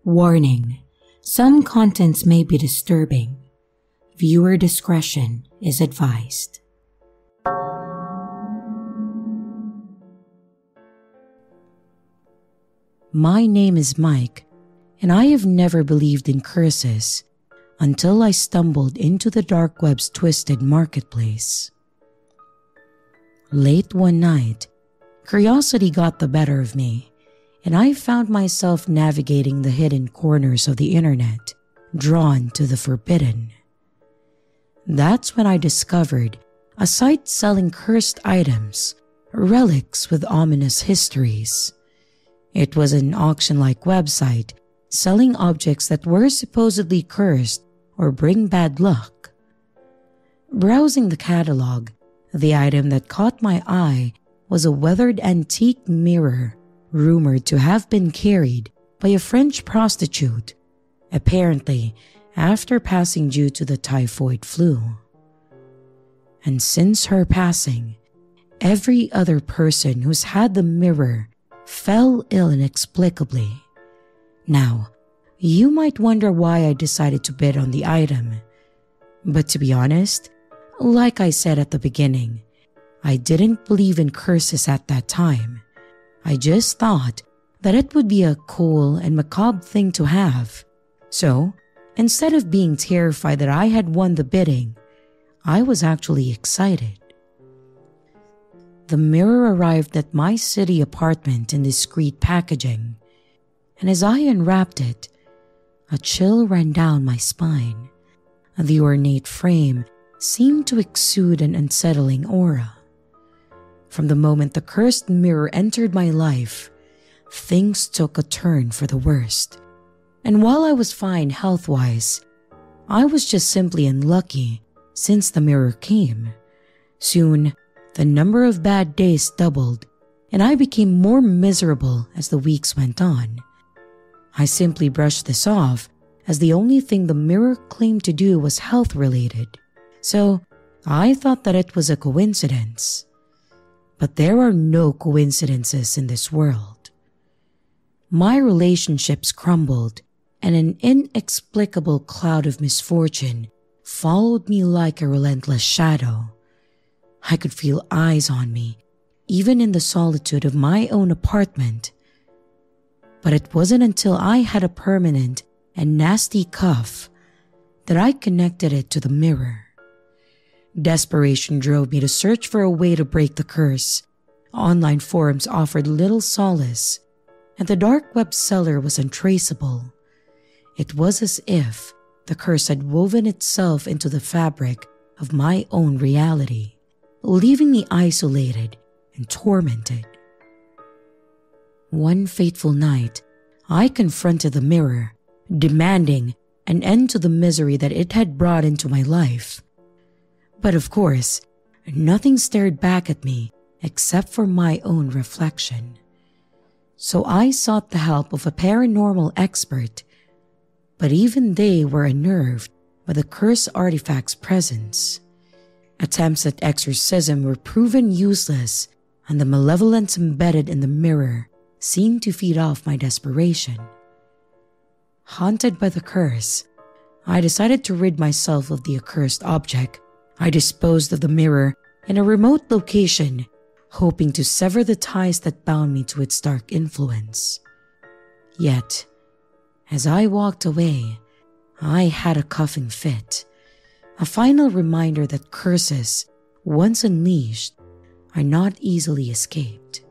Warning: some contents may be disturbing. Viewer discretion is advised. My name is Mike, and I have never believed in curses until I stumbled into the dark web's twisted marketplace. Late one night, curiosity got the better of me, and I found myself navigating the hidden corners of the internet, drawn to the forbidden. That's when I discovered a site selling cursed items, relics with ominous histories. It was an auction-like website selling objects that were supposedly cursed or bring bad luck. Browsing the catalog, the item that caught my eye was a weathered antique mirror rumored to have been carried by a French prostitute, apparently after passing due to the typhoid flu. And since her passing, every other person who's had the mirror fell ill inexplicably. Now, you might wonder why I decided to bid on the item, but to be honest, like I said at the beginning, I didn't believe in curses at that time. I just thought that it would be a cool and macabre thing to have. So, instead of being terrified that I had won the bidding, I was actually excited. The mirror arrived at my city apartment in discreet packaging, and as I unwrapped it, a chill ran down my spine. The ornate frame seemed to exude an unsettling aura. From the moment the cursed mirror entered my life, things took a turn for the worst. And while I was fine health-wise, I was just simply unlucky since the mirror came. Soon, the number of bad days doubled, and I became more miserable as the weeks went on. I simply brushed this off, as the only thing the mirror claimed to do was health-related, so I thought that it was a coincidence. But there are no coincidences in this world. My relationships crumbled, and an inexplicable cloud of misfortune followed me like a relentless shadow. I could feel eyes on me, even in the solitude of my own apartment. But it wasn't until I had a permanent and nasty cuff that I connected it to the mirror. Desperation drove me to search for a way to break the curse. Online forums offered little solace, and the dark web seller was untraceable. It was as if the curse had woven itself into the fabric of my own reality, leaving me isolated and tormented. One fateful night, I confronted the mirror, demanding an end to the misery that it had brought into my life. But of course, nothing stared back at me except for my own reflection. So I sought the help of a paranormal expert, but even they were unnerved by the cursed artifact's presence. Attempts at exorcism were proven useless, and the malevolence embedded in the mirror seemed to feed off my desperation. Haunted by the curse, I decided to rid myself of the accursed object. I disposed of the mirror in a remote location, hoping to sever the ties that bound me to its dark influence. Yet, as I walked away, I had a coughing fit, a final reminder that curses, once unleashed, are not easily escaped.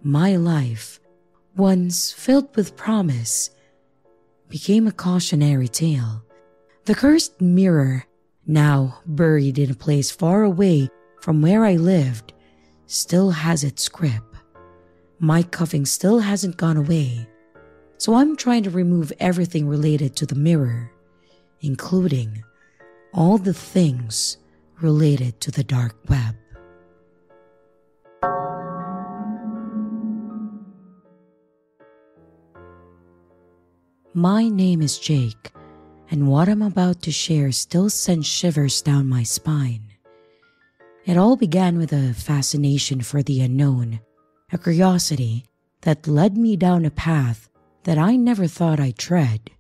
My life, once filled with promise, became a cautionary tale. The cursed mirror, now buried in a place far away from where I lived, still has its grip. My coughing still hasn't gone away, so I'm trying to remove everything related to the mirror, including all the things related to the dark web. My name is Jake, and what I'm about to share still sends shivers down my spine. It all began with a fascination for the unknown, a curiosity that led me down a path that I never thought I'd tread.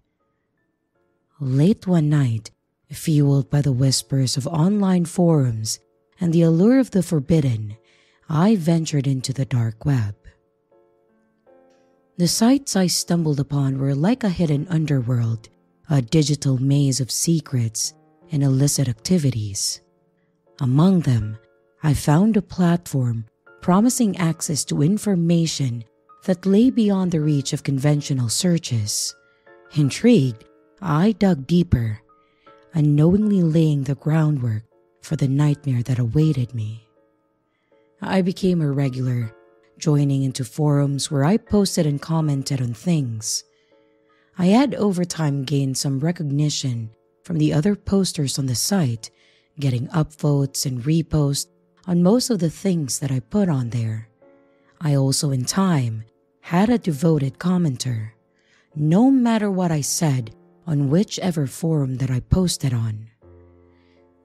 Late one night, fueled by the whispers of online forums and the allure of the forbidden, I ventured into the dark web. The sites I stumbled upon were like a hidden underworld, a digital maze of secrets and illicit activities. Among them, I found a platform promising access to information that lay beyond the reach of conventional searches. Intrigued, I dug deeper, unknowingly laying the groundwork for the nightmare that awaited me. I became a regular, joining into forums where I posted and commented on things. I had over time gained some recognition from the other posters on the site, getting upvotes and reposts on most of the things that I put on there. I also in time had a devoted commenter, no matter what I said on whichever forum that I posted on.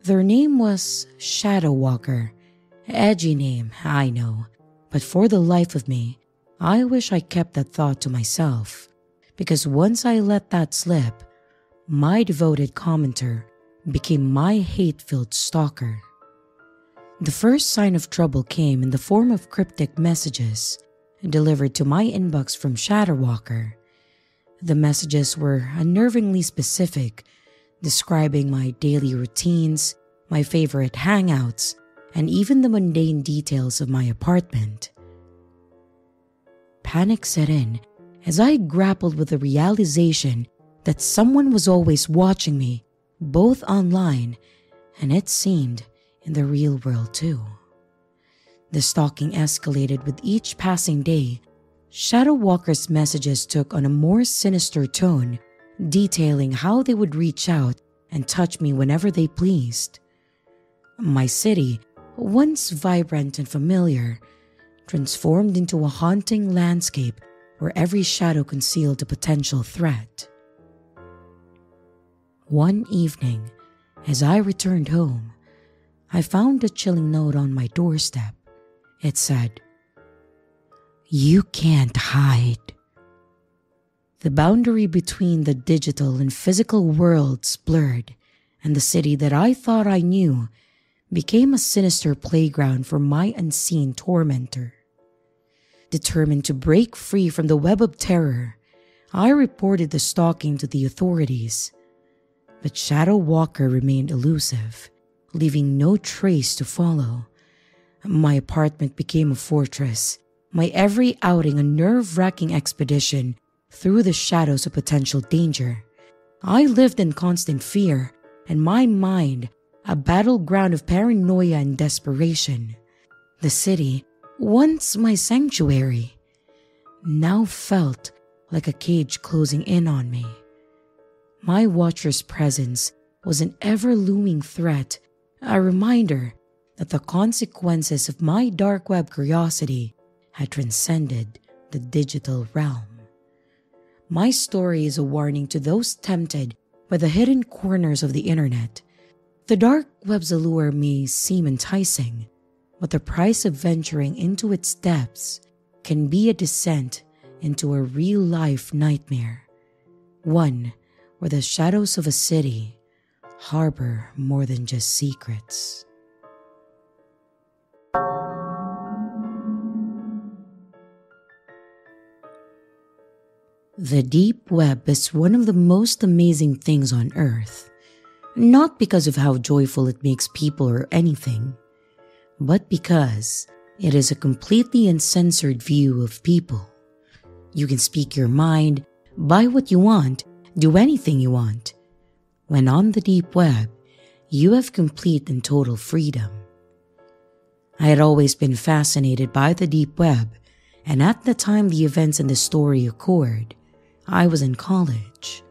Their name was Shadow Walker. Edgy name, I know, but for the life of me, I wish I kept that thought to myself, because once I let that slip, my devoted commenter became my hate-filled stalker. The first sign of trouble came in the form of cryptic messages delivered to my inbox from Shadow Walker. The messages were unnervingly specific, describing my daily routines, my favorite hangouts, and even the mundane details of my apartment. Panic set in as I grappled with the realization that someone was always watching me, both online and it seemed in the real world too. The stalking escalated with each passing day. Shadow Walker's messages took on a more sinister tone, detailing how they would reach out and touch me whenever they pleased. My city, once vibrant and familiar, transformed into a haunting landscape where every shadow concealed a potential threat. One evening, as I returned home, I found a chilling note on my doorstep. It said, "You can't hide." The boundary between the digital and physical worlds blurred, and the city that I thought I knew became a sinister playground for my unseen tormentor. Determined to break free from the web of terror, I reported the stalking to the authorities. But Shadow Walker remained elusive, leaving no trace to follow. My apartment became a fortress, my every outing a nerve-wracking expedition through the shadows of potential danger. I lived in constant fear, and my mind a battleground of paranoia and desperation. The city, once my sanctuary, now felt like a cage closing in on me. My watcher's presence was an ever-looming threat, a reminder that the consequences of my dark web curiosity had transcended the digital realm. My story is a warning to those tempted by the hidden corners of the internet. The dark web's allure may seem enticing, but the price of venturing into its depths can be a descent into a real-life nightmare, one where the shadows of a city harbor more than just secrets. The deep web is one of the most amazing things on earth, not because of how joyful it makes people or anything, but because it is a completely uncensored view of people. You can speak your mind, buy what you want, do anything you want. When on the deep web, you have complete and total freedom. I had always been fascinated by the deep web, and at the time the events in the story occurred, I was in college.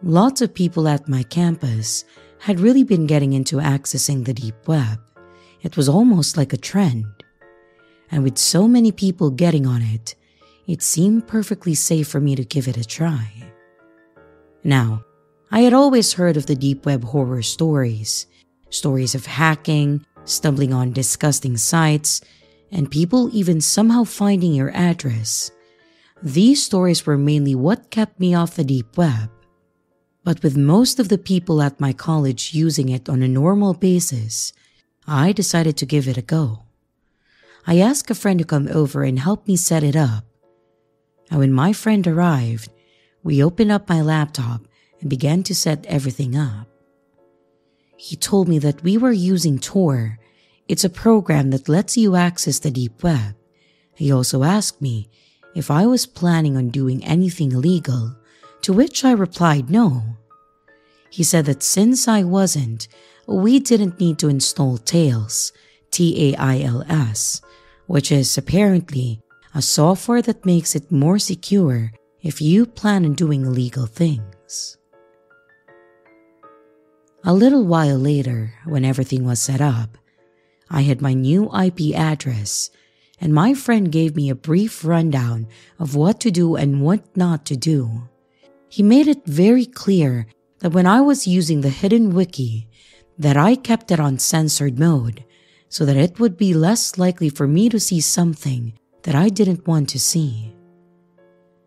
Lots of people at my campus had really been getting into accessing the deep web. It was almost like a trend. And with so many people getting on it, it seemed perfectly safe for me to give it a try. Now, I had always heard of the deep web horror stories of hacking, stumbling on disgusting sites, and people even somehow finding your address. These stories were mainly what kept me off the deep web. But with most of the people at my college using it on a normal basis, I decided to give it a go. I asked a friend to come over and help me set it up. And when my friend arrived, we opened up my laptop and began to set everything up. He told me that we were using Tor. It's a program that lets you access the deep web. He also asked me if I was planning on doing anything illegal, to which I replied no. He said that since I wasn't, we didn't need to install Tails, Tails, which is apparently a software that makes it more secure if you plan on doing illegal things. A little while later, when everything was set up, I had my new IP address, and my friend gave me a brief rundown of what to do and what not to do. He made it very clear that when I was using the hidden wiki, that I kept it on censored mode so that it would be less likely for me to see something that I didn't want to see.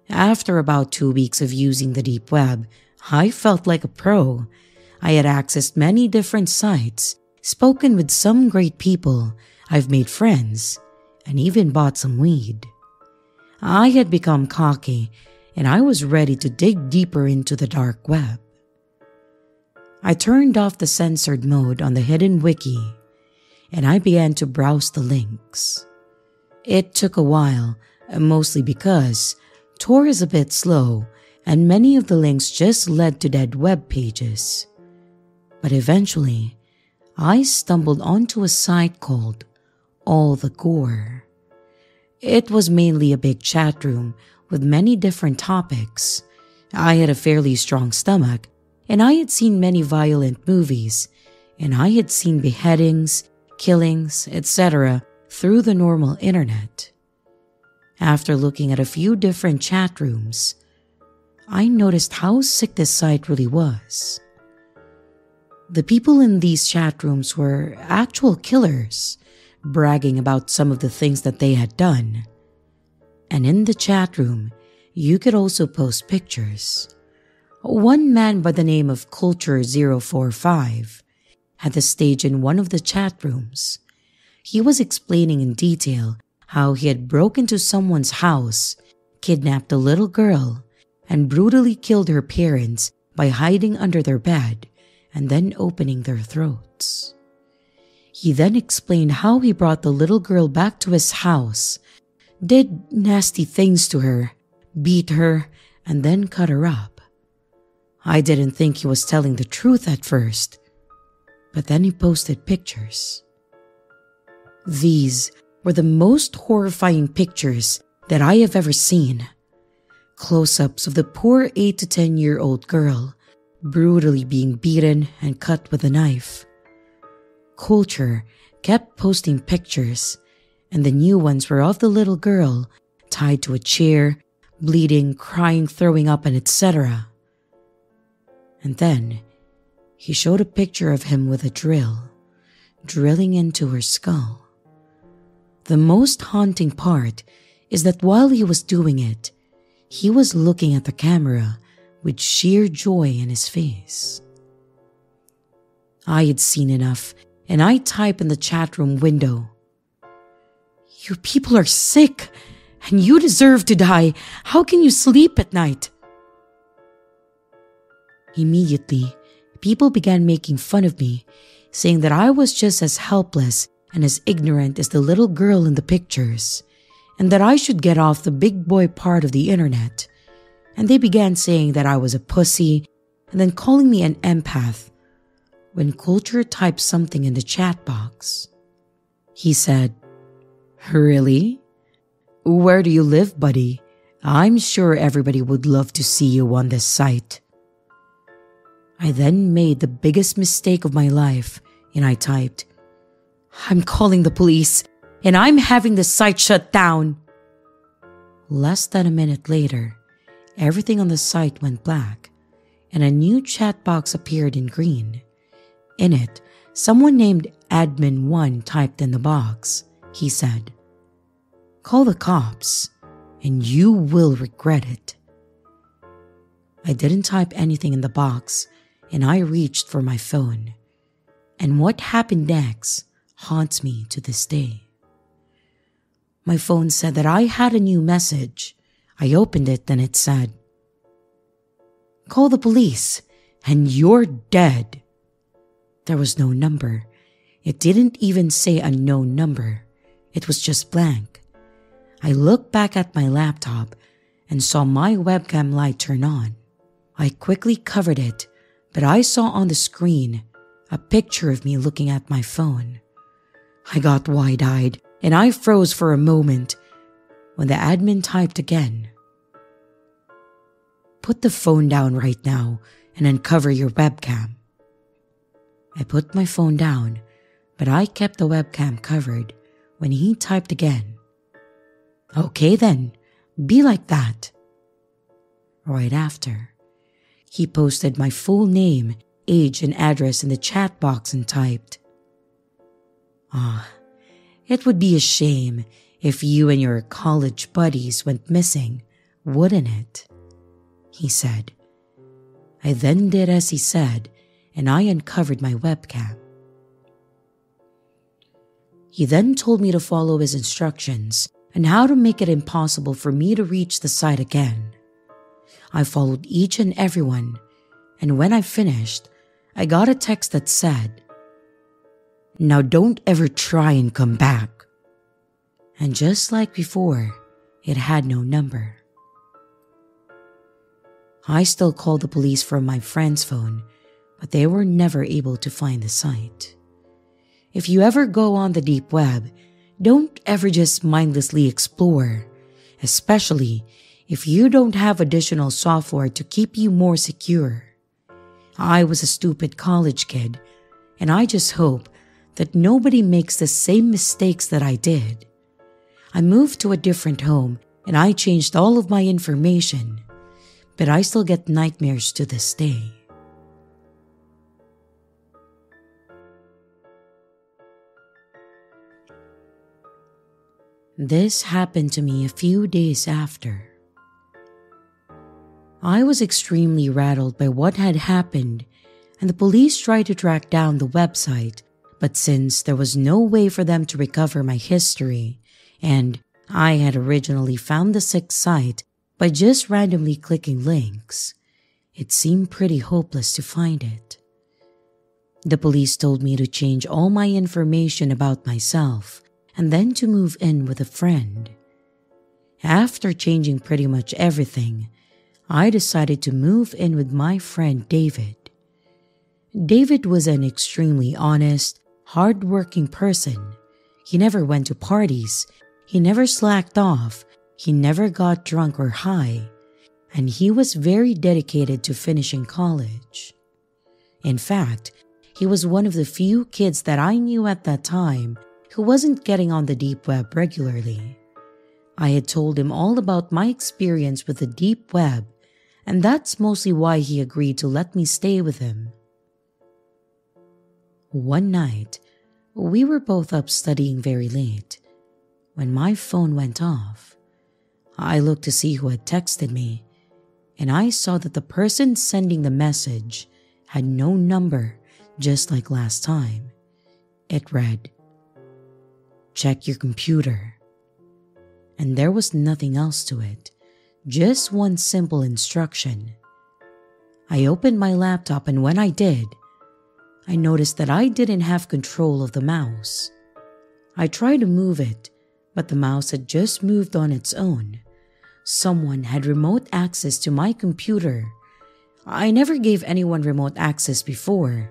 After about 2 weeks of using the deep web, I felt like a pro. I had accessed many different sites, spoken with some great people, I've made friends, and even bought some weed. I had become cocky, and I was ready to dig deeper into the dark web. I turned off the censored mode on the hidden wiki, and I began to browse the links. It took a while, mostly because Tor is a bit slow, and many of the links just led to dead web pages. But eventually, I stumbled onto a site called All the Gore. It was mainly a big chat room with many different topics. I had a fairly strong stomach, and I had seen many violent movies, and I had seen beheadings, killings, etc. through the normal internet. After looking at a few different chat rooms, I noticed how sick this site really was. The people in these chat rooms were actual killers, bragging about some of the things that they had done. And in the chat room, you could also post pictures. One man by the name of Culture045 had the stage in one of the chat rooms. He was explaining in detail how he had broken into someone's house, kidnapped a little girl, and brutally killed her parents by hiding under their bed and then opening their throats. He then explained how he brought the little girl back to his house, did nasty things to her, beat her, and then cut her up. I didn't think he was telling the truth at first, but then he posted pictures. These were the most horrifying pictures that I have ever seen. Close-ups of the poor 8 to 10-year-old girl brutally being beaten and cut with a knife. Culture kept posting pictures, and the new ones were of the little girl tied to a chair, bleeding, crying, throwing up, and etc. And then he showed a picture of him with a drill, drilling into her skull. The most haunting part is that while he was doing it, he was looking at the camera with sheer joy in his face. I had seen enough, and I typed in the chat room window, "You people are sick, and you deserve to die. How can you sleep at night?" Immediately, people began making fun of me, saying that I was just as helpless and as ignorant as the little girl in the pictures, and that I should get off the big boy part of the internet. And they began saying that I was a pussy, and then calling me an empath. When Culture typed something in the chat box, he said, "Really? Where do you live, buddy? I'm sure everybody would love to see you on this site." I then made the biggest mistake of my life, and I typed, "I'm calling the police, and I'm having the site shut down." Less than a minute later, everything on the site went black, and a new chat box appeared in green. In it, someone named Admin1 typed in the box. He said, "Call the cops," and you will regret it. I didn't type anything in the box, and I reached for my phone. And what happened next haunts me to this day. My phone said that I had a new message. I opened it and it said, "Call the police and you're dead." There was no number. It didn't even say unknown number. It was just blank. I looked back at my laptop and saw my webcam light turn on. I quickly covered it, but I saw on the screen a picture of me looking at my phone. I got wide-eyed and I froze for a moment when the admin typed again. "Put the phone down right now and uncover your webcam." I put my phone down, but I kept the webcam covered when he typed again. "Okay then, be like that." Right after, he posted my full name, age, and address in the chat box and typed, "It would be a shame if you and your college buddies went missing, wouldn't it?" he said. I then did as he said, and I uncovered my webcam. He then told me to follow his instructions and how to make it impossible for me to reach the site again. I followed each and every one, and when I finished, I got a text that said, "Now don't ever try and come back." And just like before, it had no number. I still called the police from my friend's phone, but they were never able to find the site. If you ever go on the deep web, don't ever just mindlessly explore, especially if you don't have additional software to keep you more secure. I was a stupid college kid, and I just hope that nobody makes the same mistakes that I did. I moved to a different home and I changed all of my information, but I still get nightmares to this day. This happened to me a few days after. I was extremely rattled by what had happened, and the police tried to track down the website, but since there was no way for them to recover my history, and I had originally found the sick site by just randomly clicking links, it seemed pretty hopeless to find it. The police told me to change all my information about myself and then to move in with a friend. After changing pretty much everything, I decided to move in with my friend David. David was an extremely honest, hard-working person. He never went to parties, he never slacked off, he never got drunk or high, and he was very dedicated to finishing college. In fact, he was one of the few kids that I knew at that time who wasn't getting on the deep web regularly. I had told him all about my experience with the deep web, and that's mostly why he agreed to let me stay with him. One night, we were both up studying very late when my phone went off. I looked to see who had texted me, and I saw that the person sending the message had no number, just like last time. It read, "Check your computer." And there was nothing else to it, just one simple instruction. I opened my laptop, and when I did, I noticed that I didn't have control of the mouse. I tried to move it, but the mouse had just moved on its own. Someone had remote access to my computer. I never gave anyone remote access before.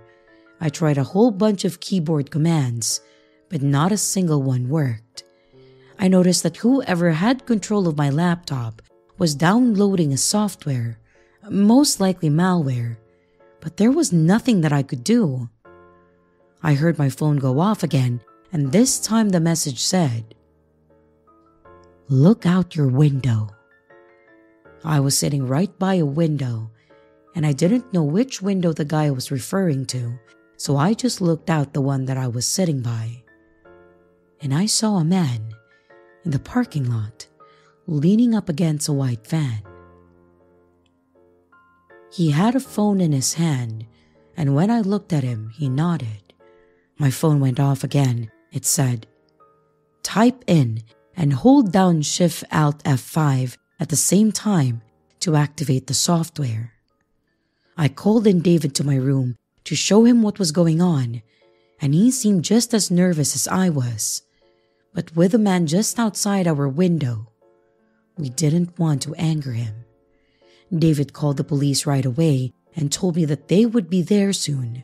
I tried a whole bunch of keyboard commands, but not a single one worked. I noticed that whoever had control of my laptop was downloading a software, most likely malware, but there was nothing that I could do. I heard my phone go off again, and this time the message said, "Look out your window." I was sitting right by a window, and I didn't know which window the guy was referring to, so I just looked out the one that I was sitting by. And I saw a man in the parking lot, leaning up against a white van. He had a phone in his hand, and when I looked at him, he nodded. My phone went off again. It said, "Type in and hold down Shift Alt F5 at the same time to activate the software." I called in David to my room to show him what was going on, and he seemed just as nervous as I was. But with the man just outside our window, we didn't want to anger him. David called the police right away and told me that they would be there soon.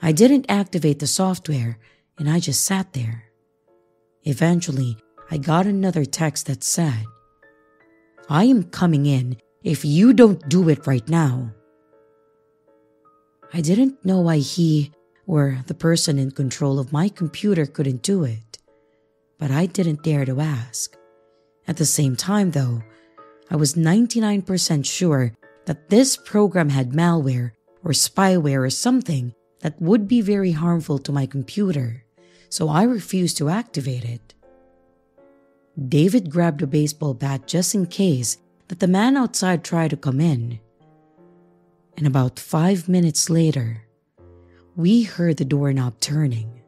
I didn't activate the software, and I just sat there. Eventually, I got another text that said, "I am coming in if you don't do it right now." I didn't know why he or the person in control of my computer couldn't do it, but I didn't dare to ask. At the same time though, I was 99% sure that this program had malware or spyware or something that would be very harmful to my computer, so I refused to activate it. David grabbed a baseball bat just in case that the man outside tried to come in. And about 5 minutes later, we heard the doorknob turning.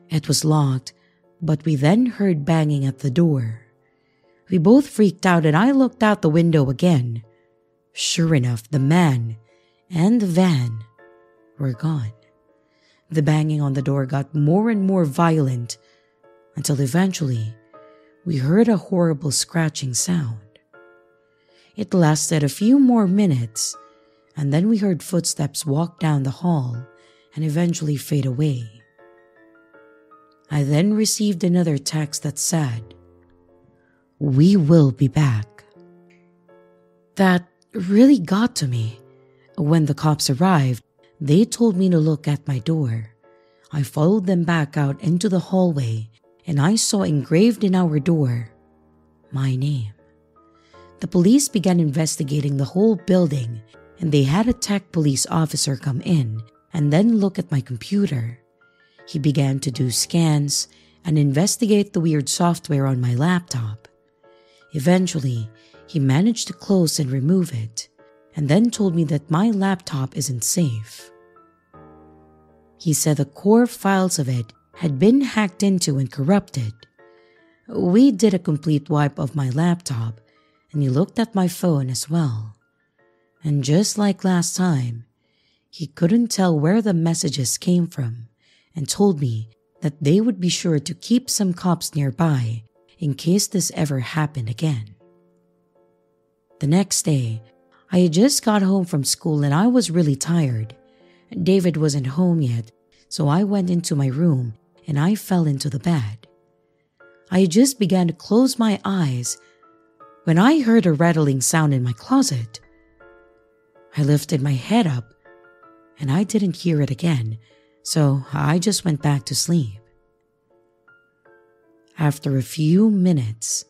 It was locked, but we then heard banging at the door. We both freaked out and I looked out the window again. Sure enough, the man and the van were gone. The banging on the door got more and more violent until eventually we heard a horrible scratching sound. It lasted a few more minutes, and then we heard footsteps walk down the hall and eventually fade away. I then received another text that said, "We will be back." That really got to me. When the cops arrived, they told me to look at my door. I followed them back out into the hallway, and I saw engraved in our door my name. The police began investigating the whole building, and they had a tech police officer come in and then look at my computer. He began to do scans and investigate the weird software on my laptop. Eventually, he managed to close and remove it, and then told me that my laptop isn't safe. He said the core files of it had been hacked into and corrupted. We did a complete wipe of my laptop, and he looked at my phone as well. And just like last time, he couldn't tell where the messages came from and told me that they would be sure to keep some cops nearby in case this ever happened again. The next day, I had just got home from school and I was really tired. David wasn't home yet, so I went into my room and I fell into the bed. I just began to close my eyes when I heard a rattling sound in my closet. I lifted my head up and I didn't hear it again, so I just went back to sleep. After a few minutes,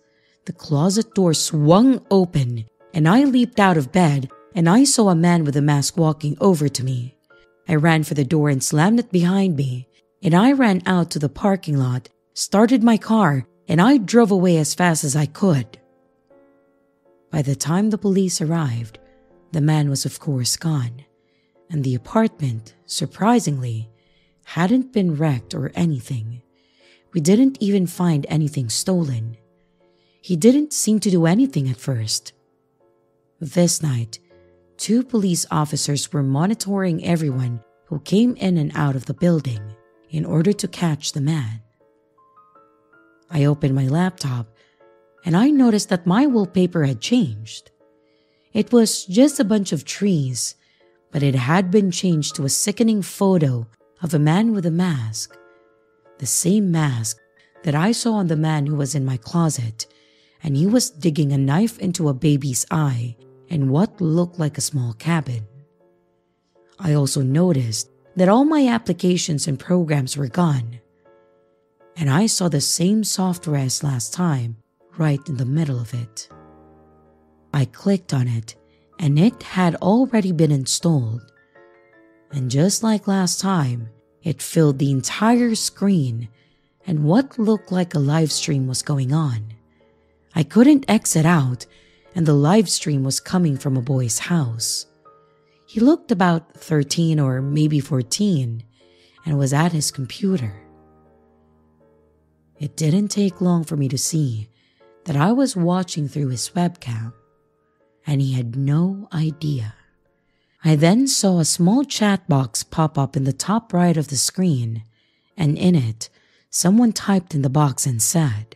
the closet door swung open and I leaped out of bed and I saw a man with a mask walking over to me. I ran for the door and slammed it behind me, and I ran out to the parking lot, started my car, and I drove away as fast as I could. By the time the police arrived, the man was of course gone, and the apartment, surprisingly, hadn't been wrecked or anything. We didn't even find anything stolen. He didn't seem to do anything at first. This night, 2 police officers were monitoring everyone who came in and out of the building in order to catch the man. I opened my laptop and I noticed that my wallpaper had changed. It was just a bunch of trees, but it had been changed to a sickening photo of a man with a mask. The same mask that I saw on the man who was in my closet, and he was digging a knife into a baby's eye in what looked like a small cabin. I also noticed that all my applications and programs were gone, and I saw the same software as last time right in the middle of it. I clicked on it, and it had already been installed. And just like last time, it filled the entire screen, and what looked like a live stream was going on. I couldn't exit out, and the live stream was coming from a boy's house. He looked about 13 or maybe 14 and was at his computer. It didn't take long for me to see that I was watching through his webcam, and he had no idea. I then saw a small chat box pop up in the top right of the screen, and in it, someone typed in the box and said,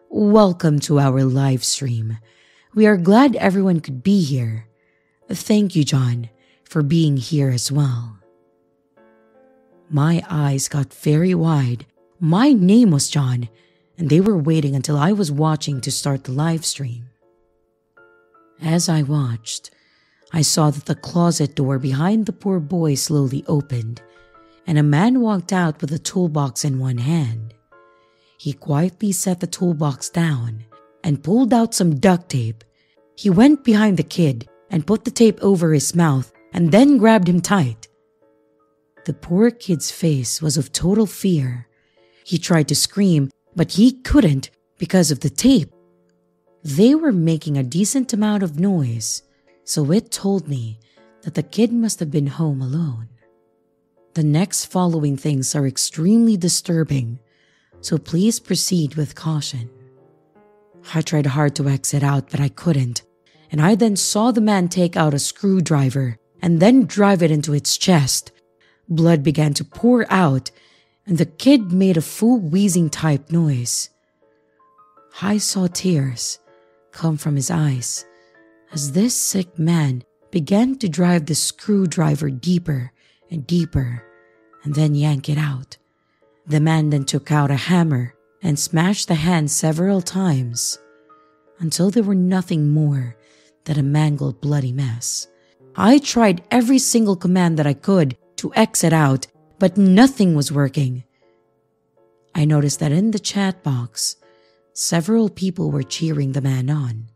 "Welcome to our live stream. We are glad everyone could be here. Thank you, John, for being here as well." My eyes got very wide. My name was John, and they were waiting until I was watching to start the live stream. As I watched, I saw that the closet door behind the poor boy slowly opened, and a man walked out with a toolbox in one hand. He quietly set the toolbox down and pulled out some duct tape. He went behind the kid and put the tape over his mouth and then grabbed him tight. The poor kid's face was of total fear. He tried to scream, but he couldn't because of the tape. They were making a decent amount of noise, so it told me that the kid must have been home alone. The next following things are extremely disturbing, so please proceed with caution. I tried hard to exit out, but I couldn't, and I then saw the man take out a screwdriver and then drive it into its chest. Blood began to pour out, and the kid made a full wheezing type noise. I saw tears come from his eyes as this sick man began to drive the screwdriver deeper and deeper and then yank it out. The man then took out a hammer and smashed the hand several times until there were nothing more than a mangled bloody mess. I tried every single command that I could to exit out, but nothing was working. I noticed that in the chat box, several people were cheering the man on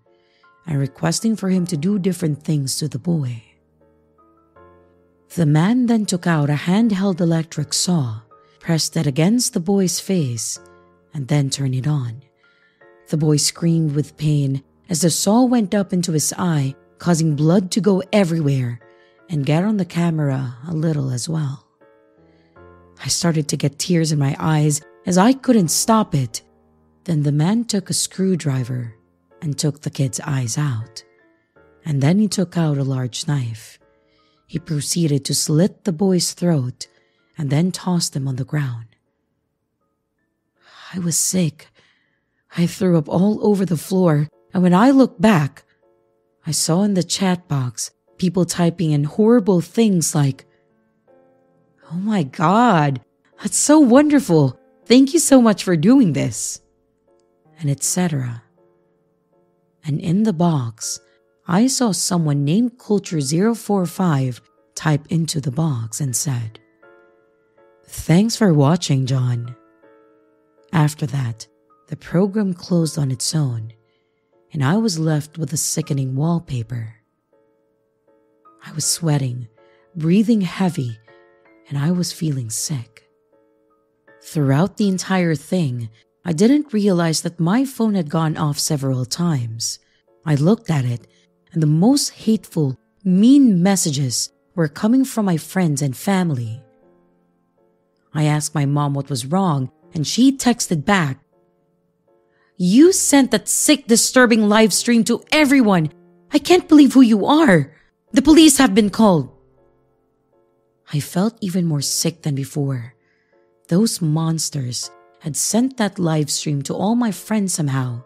and requesting for him to do different things to the boy. The man then took out a handheld electric saw, pressed it against the boy's face, and then turned it on. The boy screamed with pain as the saw went up into his eye, causing blood to go everywhere and get on the camera a little as well. I started to get tears in my eyes as I couldn't stop it. Then the man took a screwdriver and took the kid's eyes out. And then he took out a large knife. He proceeded to slit the boy's throat and then tossed him on the ground. I was sick. I threw up all over the floor, and when I looked back, I saw in the chat box people typing in horrible things like, "Oh my God, that's so wonderful. Thank you so much for doing this," and etc. And in the box, I saw someone named Culture045 type into the box and said, "Thanks for watching, John." After that, the program closed on its own, and I was left with a sickening wallpaper. I was sweating, breathing heavy, and I was feeling sick. Throughout the entire thing, I didn't realize that my phone had gone off several times. I looked at it, and the most hateful, mean messages were coming from my friends and family. I asked my mom what was wrong, and she texted back, "You sent that sick, disturbing live stream to everyone. I can't believe who you are. The police have been called." I felt even more sick than before. Those monsters had sent that live stream to all my friends somehow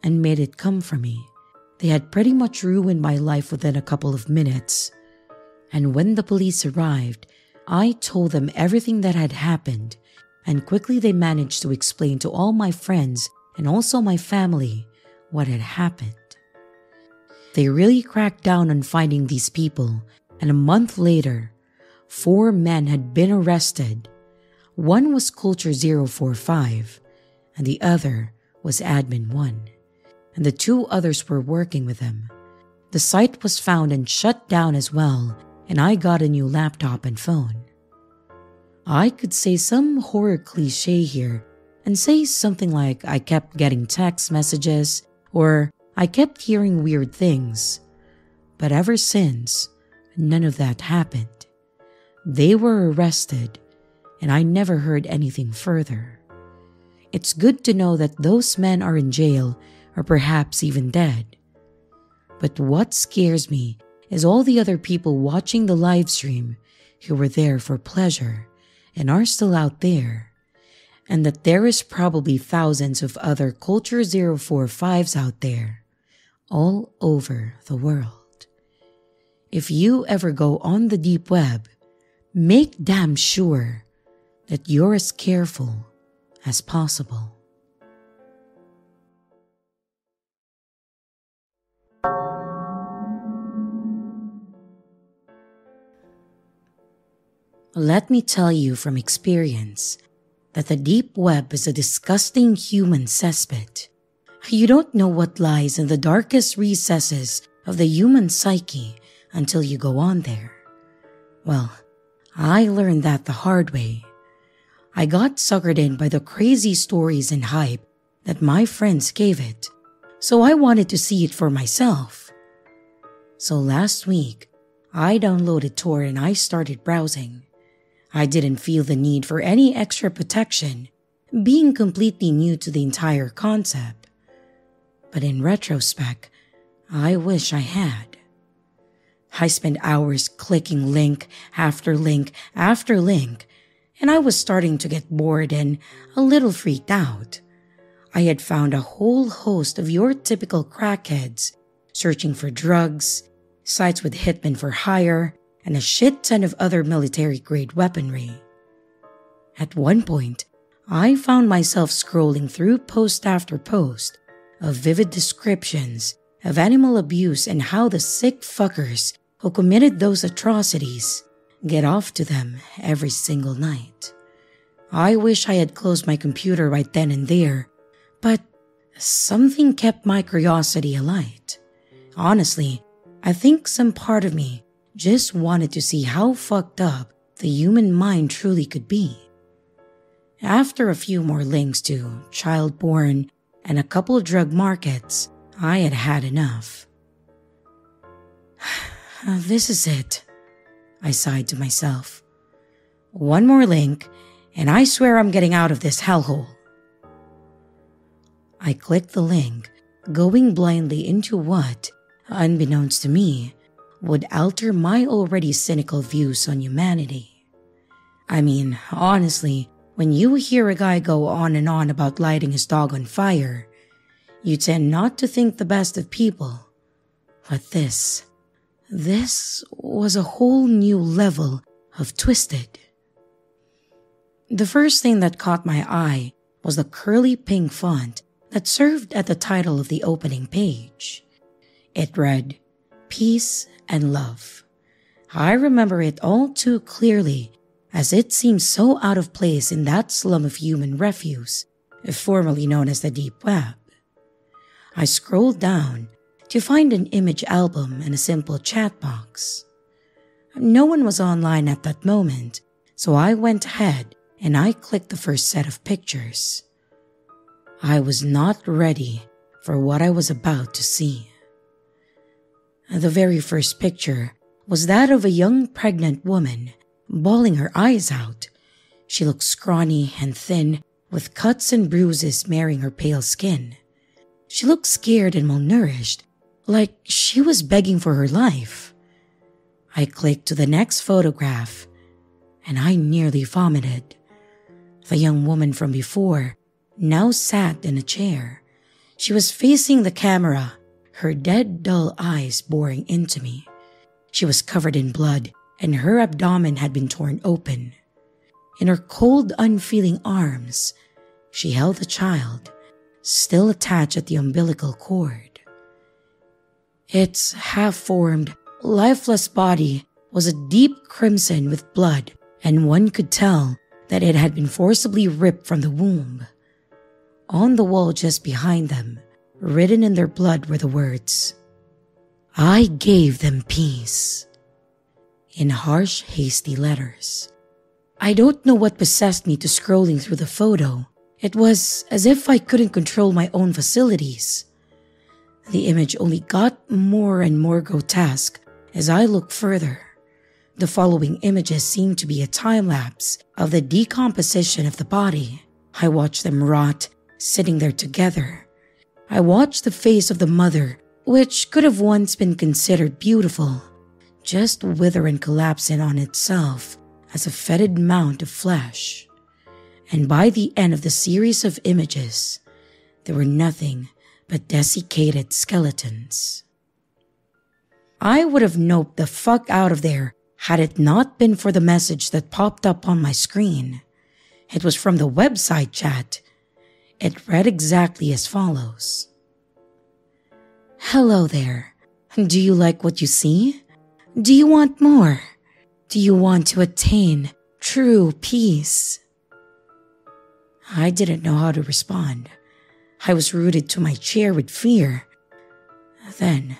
and made it come from me. They had pretty much ruined my life within a couple of minutes. And when the police arrived, I told them everything that had happened, and quickly they managed to explain to all my friends and also my family what had happened. They really cracked down on finding these people, and a month later, 4 men had been arrested. One was Culture045, and the other was Admin 1, and the 2 others were working with him. The site was found and shut down as well, and I got a new laptop and phone. I could say some horror cliche here, and say something like I kept getting text messages or I kept hearing weird things. But ever since, none of that happened. They were arrested, and I never heard anything further. It's good to know that those men are in jail or perhaps even dead. But what scares me is all the other people watching the live stream who were there for pleasure and are still out there, and that there is probably thousands of other Culture 045s out there, all over the world. If you ever go on the deep web, make damn sure that you're as careful as possible. Let me tell you from experience that the deep web is a disgusting human cesspit. You don't know what lies in the darkest recesses of the human psyche until you go on there. Well, I learned that the hard way. I got suckered in by the crazy stories and hype that my friends gave it, so I wanted to see it for myself. So last week, I downloaded Tor and I started browsing. I didn't feel the need for any extra protection, being completely new to the entire concept. But in retrospect, I wish I had. I spent hours clicking link after link after link, and I was starting to get bored and a little freaked out. I had found a whole host of your typical crackheads searching for drugs, sites with hitmen for hire, and a shit ton of other military-grade weaponry. At one point, I found myself scrolling through post after post of vivid descriptions of animal abuse and how the sick fuckers who committed those atrocities get off to them every single night. I wish I had closed my computer right then and there, but something kept my curiosity alight. Honestly, I think some part of me just wanted to see how fucked up the human mind truly could be. After a few more links to child porn and a couple of drug markets, I had had enough. This is it, I sighed to myself. One more link, and I swear I'm getting out of this hellhole. I clicked the link, going blindly into what, unbeknownst to me, would alter my already cynical views on humanity. I mean, honestly, when you hear a guy go on and on about lighting his dog on fire, you tend not to think the best of people. But this was a whole new level of twisted. The first thing that caught my eye was the curly pink font that served at the title of the opening page. It read, "Peace and Love." I remember it all too clearly, as it seemed so out of place in that slum of human refuse, formerly known as the deep web. I scrolled down to find an image album and a simple chat box. No one was online at that moment, so I went ahead and I clicked the first set of pictures. I was not ready for what I was about to see. The very first picture was that of a young pregnant woman bawling her eyes out. She looked scrawny and thin, with cuts and bruises marring her pale skin. She looked scared and malnourished, like she was begging for her life. I clicked to the next photograph, and I nearly vomited. The young woman from before now sat in a chair. She was facing the camera, her dead, dull eyes boring into me. She was covered in blood, and her abdomen had been torn open. In her cold, unfeeling arms, she held a child, still attached at the umbilical cord. Its half-formed, lifeless body was a deep crimson with blood, and one could tell that it had been forcibly ripped from the womb. On the wall just behind them, written in their blood, were the words, "I gave them peace," in harsh, hasty letters. I don't know what possessed me to scrolling through the photo It was as if I couldn't control my own facilities. The image only got more and more grotesque as I looked further. The following images seemed to be a time-lapse of the decomposition of the body. I watched them rot, sitting there together. I watched the face of the mother, which could have once been considered beautiful, just wither and collapse in on itself as a fetid mound of flesh. And by the end of the series of images, there were nothing but desiccated skeletons. I would have noped the fuck out of there had it not been for the message that popped up on my screen. It was from the website chat. It read exactly as follows. Hello there. Do you like what you see? Do you want more? Do you want to attain true peace? I didn't know how to respond. I was rooted to my chair with fear. Then,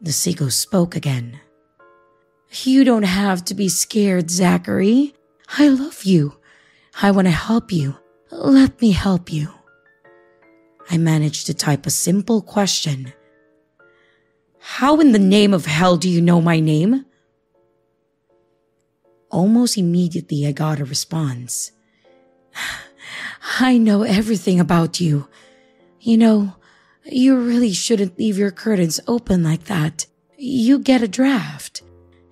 the seagull spoke again. You don't have to be scared, Zachary. I love you. I want to help you. Let me help you. I managed to type a simple question. How in the name of hell do you know my name? Almost immediately I got a response. I know everything about you. You know, you really shouldn't leave your curtains open like that. You get a draft.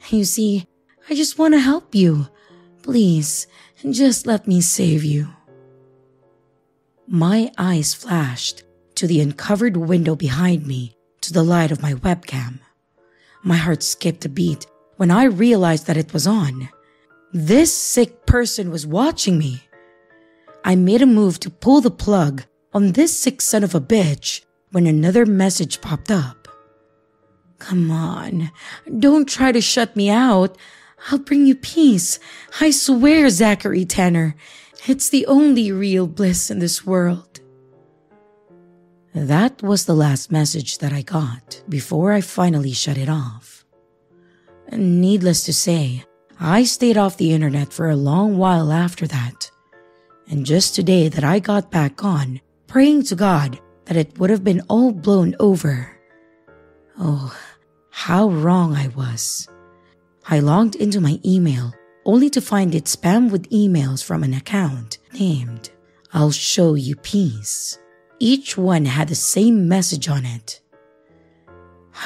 You see, I just want to help you. Please, just let me save you. My eyes flashed to the uncovered window behind me to the light of my webcam. My heart skipped a beat when I realized that it was on. This sick person was watching me. I made a move to pull the plug on this sick son of a bitch when another message popped up. Come on, don't try to shut me out. I'll bring you peace. I swear, Zachary Tanner. It's the only real bliss in this world. That was the last message that I got before I finally shut it off. Needless to say, I stayed off the internet for a long while after that. And just today that I got back on, praying to God that it would have been all blown over. Oh, how wrong I was. I logged into my email only to find it spammed with emails from an account named I'll Show You Peace. Each one had the same message on it.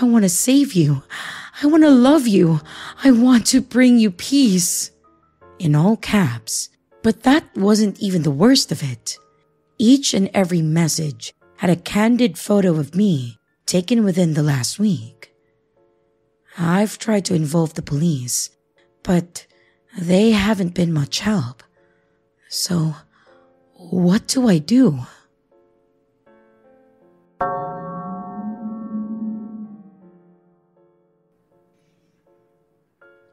I want to save you. I want to love you. I want to bring you peace. In all caps. But that wasn't even the worst of it. Each and every message had a candid photo of me taken within the last week. I've tried to involve the police, but they haven't been much help. So, what do I do?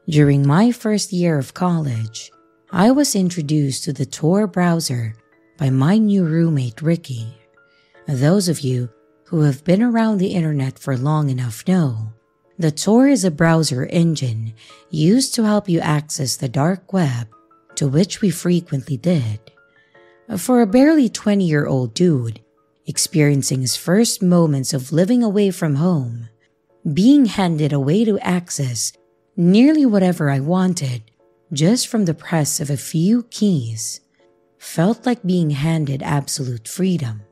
During my first year of college, I was introduced to the Tor browser by my new roommate, Ricky. Those of you who have been around the internet for long enough know the Tor is a browser engine used to help you access the dark web, to which we frequently did. For a barely 20-year-old dude experiencing his first moments of living away from home, being handed a way to access nearly whatever I wanted just from the press of a few keys felt like being handed absolute freedom.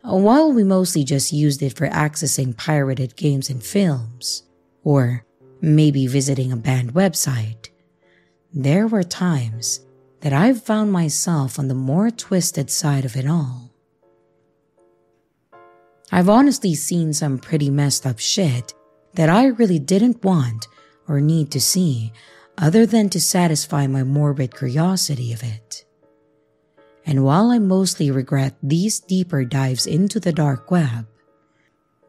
While we mostly just used it for accessing pirated games and films, or maybe visiting a banned website, there were times that I've found myself on the more twisted side of it all. I've honestly seen some pretty messed up shit that I really didn't want or need to see other than to satisfy my morbid curiosity of it. And while I mostly regret these deeper dives into the dark web,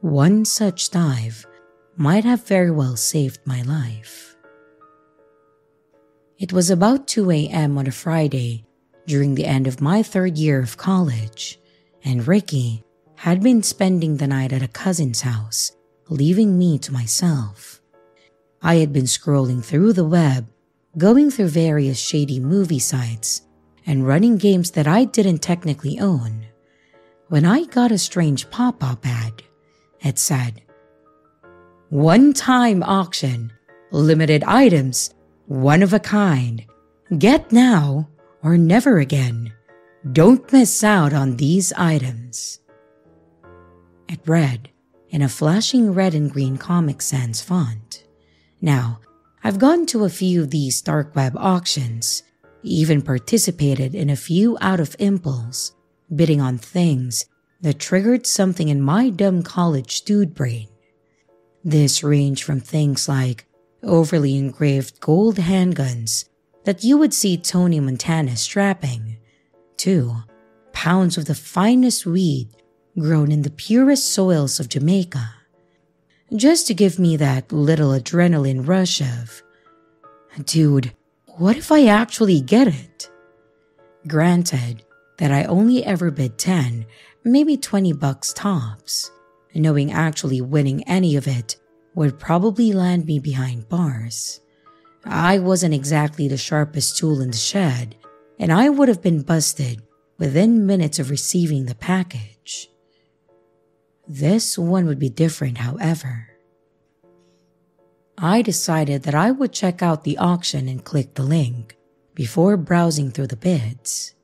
one such dive might have very well saved my life. It was about 2 a.m. on a Friday during the end of my third year of college, and Ricky had been spending the night at a cousin's house, leaving me to myself. I had been scrolling through the web, going through various shady movie sites, and running games that I didn't technically own, when I got a strange pop-up ad. It said, "One-time auction, limited items, one of a kind. Get now or never again. Don't miss out on these items." It read in a flashing red and green Comic Sans font. Now, I've gone to a few of these dark web auctions, even participated in a few out of impulse, bidding on things that triggered something in my dumb college dude brain. This ranged from things like overly engraved gold handguns that you would see Tony Montana strapping, to pounds of the finest weed grown in the purest soils of Jamaica, just to give me that little adrenaline rush of, dude, what if I actually get it? Granted that I only ever bid 10, maybe $20 tops, knowing actually winning any of it would probably land me behind bars. I wasn't exactly the sharpest tool in the shed, and I would have been busted within minutes of receiving the package. This one would be different, however. I decided that I would check out the auction and click the link before browsing through the bids.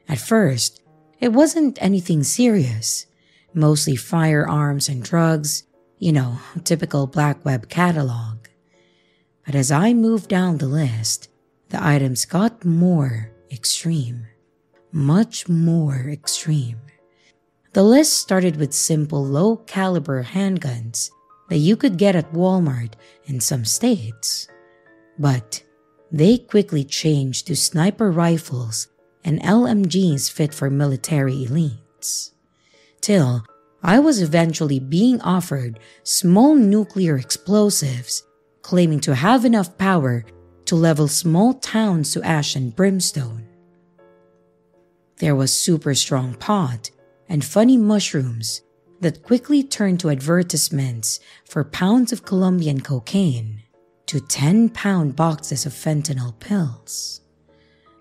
At first, it wasn't anything serious, mostly firearms and drugs, typical black web catalog. But as I moved down the list, the items got more extreme, much more extreme. The list started with simple low-caliber handguns that you could get at Walmart in some states. But they quickly changed to sniper rifles and LMGs fit for military elites. Till I was eventually being offered small nuclear explosives, claiming to have enough power to level small towns to ash and brimstone. There was super strong pot and funny mushrooms that quickly turned to advertisements for pounds of Colombian cocaine to 10-pound boxes of fentanyl pills.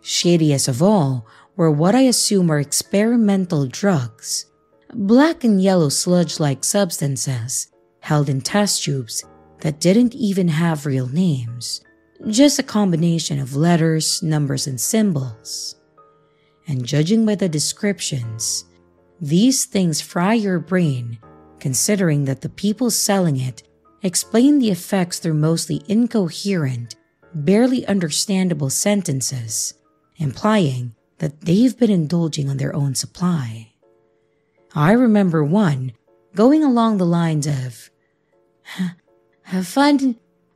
Shadiest of all were what I assume are experimental drugs, black and yellow sludge-like substances held in test tubes that didn't even have real names, just a combination of letters, numbers, and symbols. And judging by the descriptions, these things fry your brain, considering that the people selling it explain the effects through mostly incoherent, barely understandable sentences, implying that they've been indulging on their own supply. I remember one going along the lines of,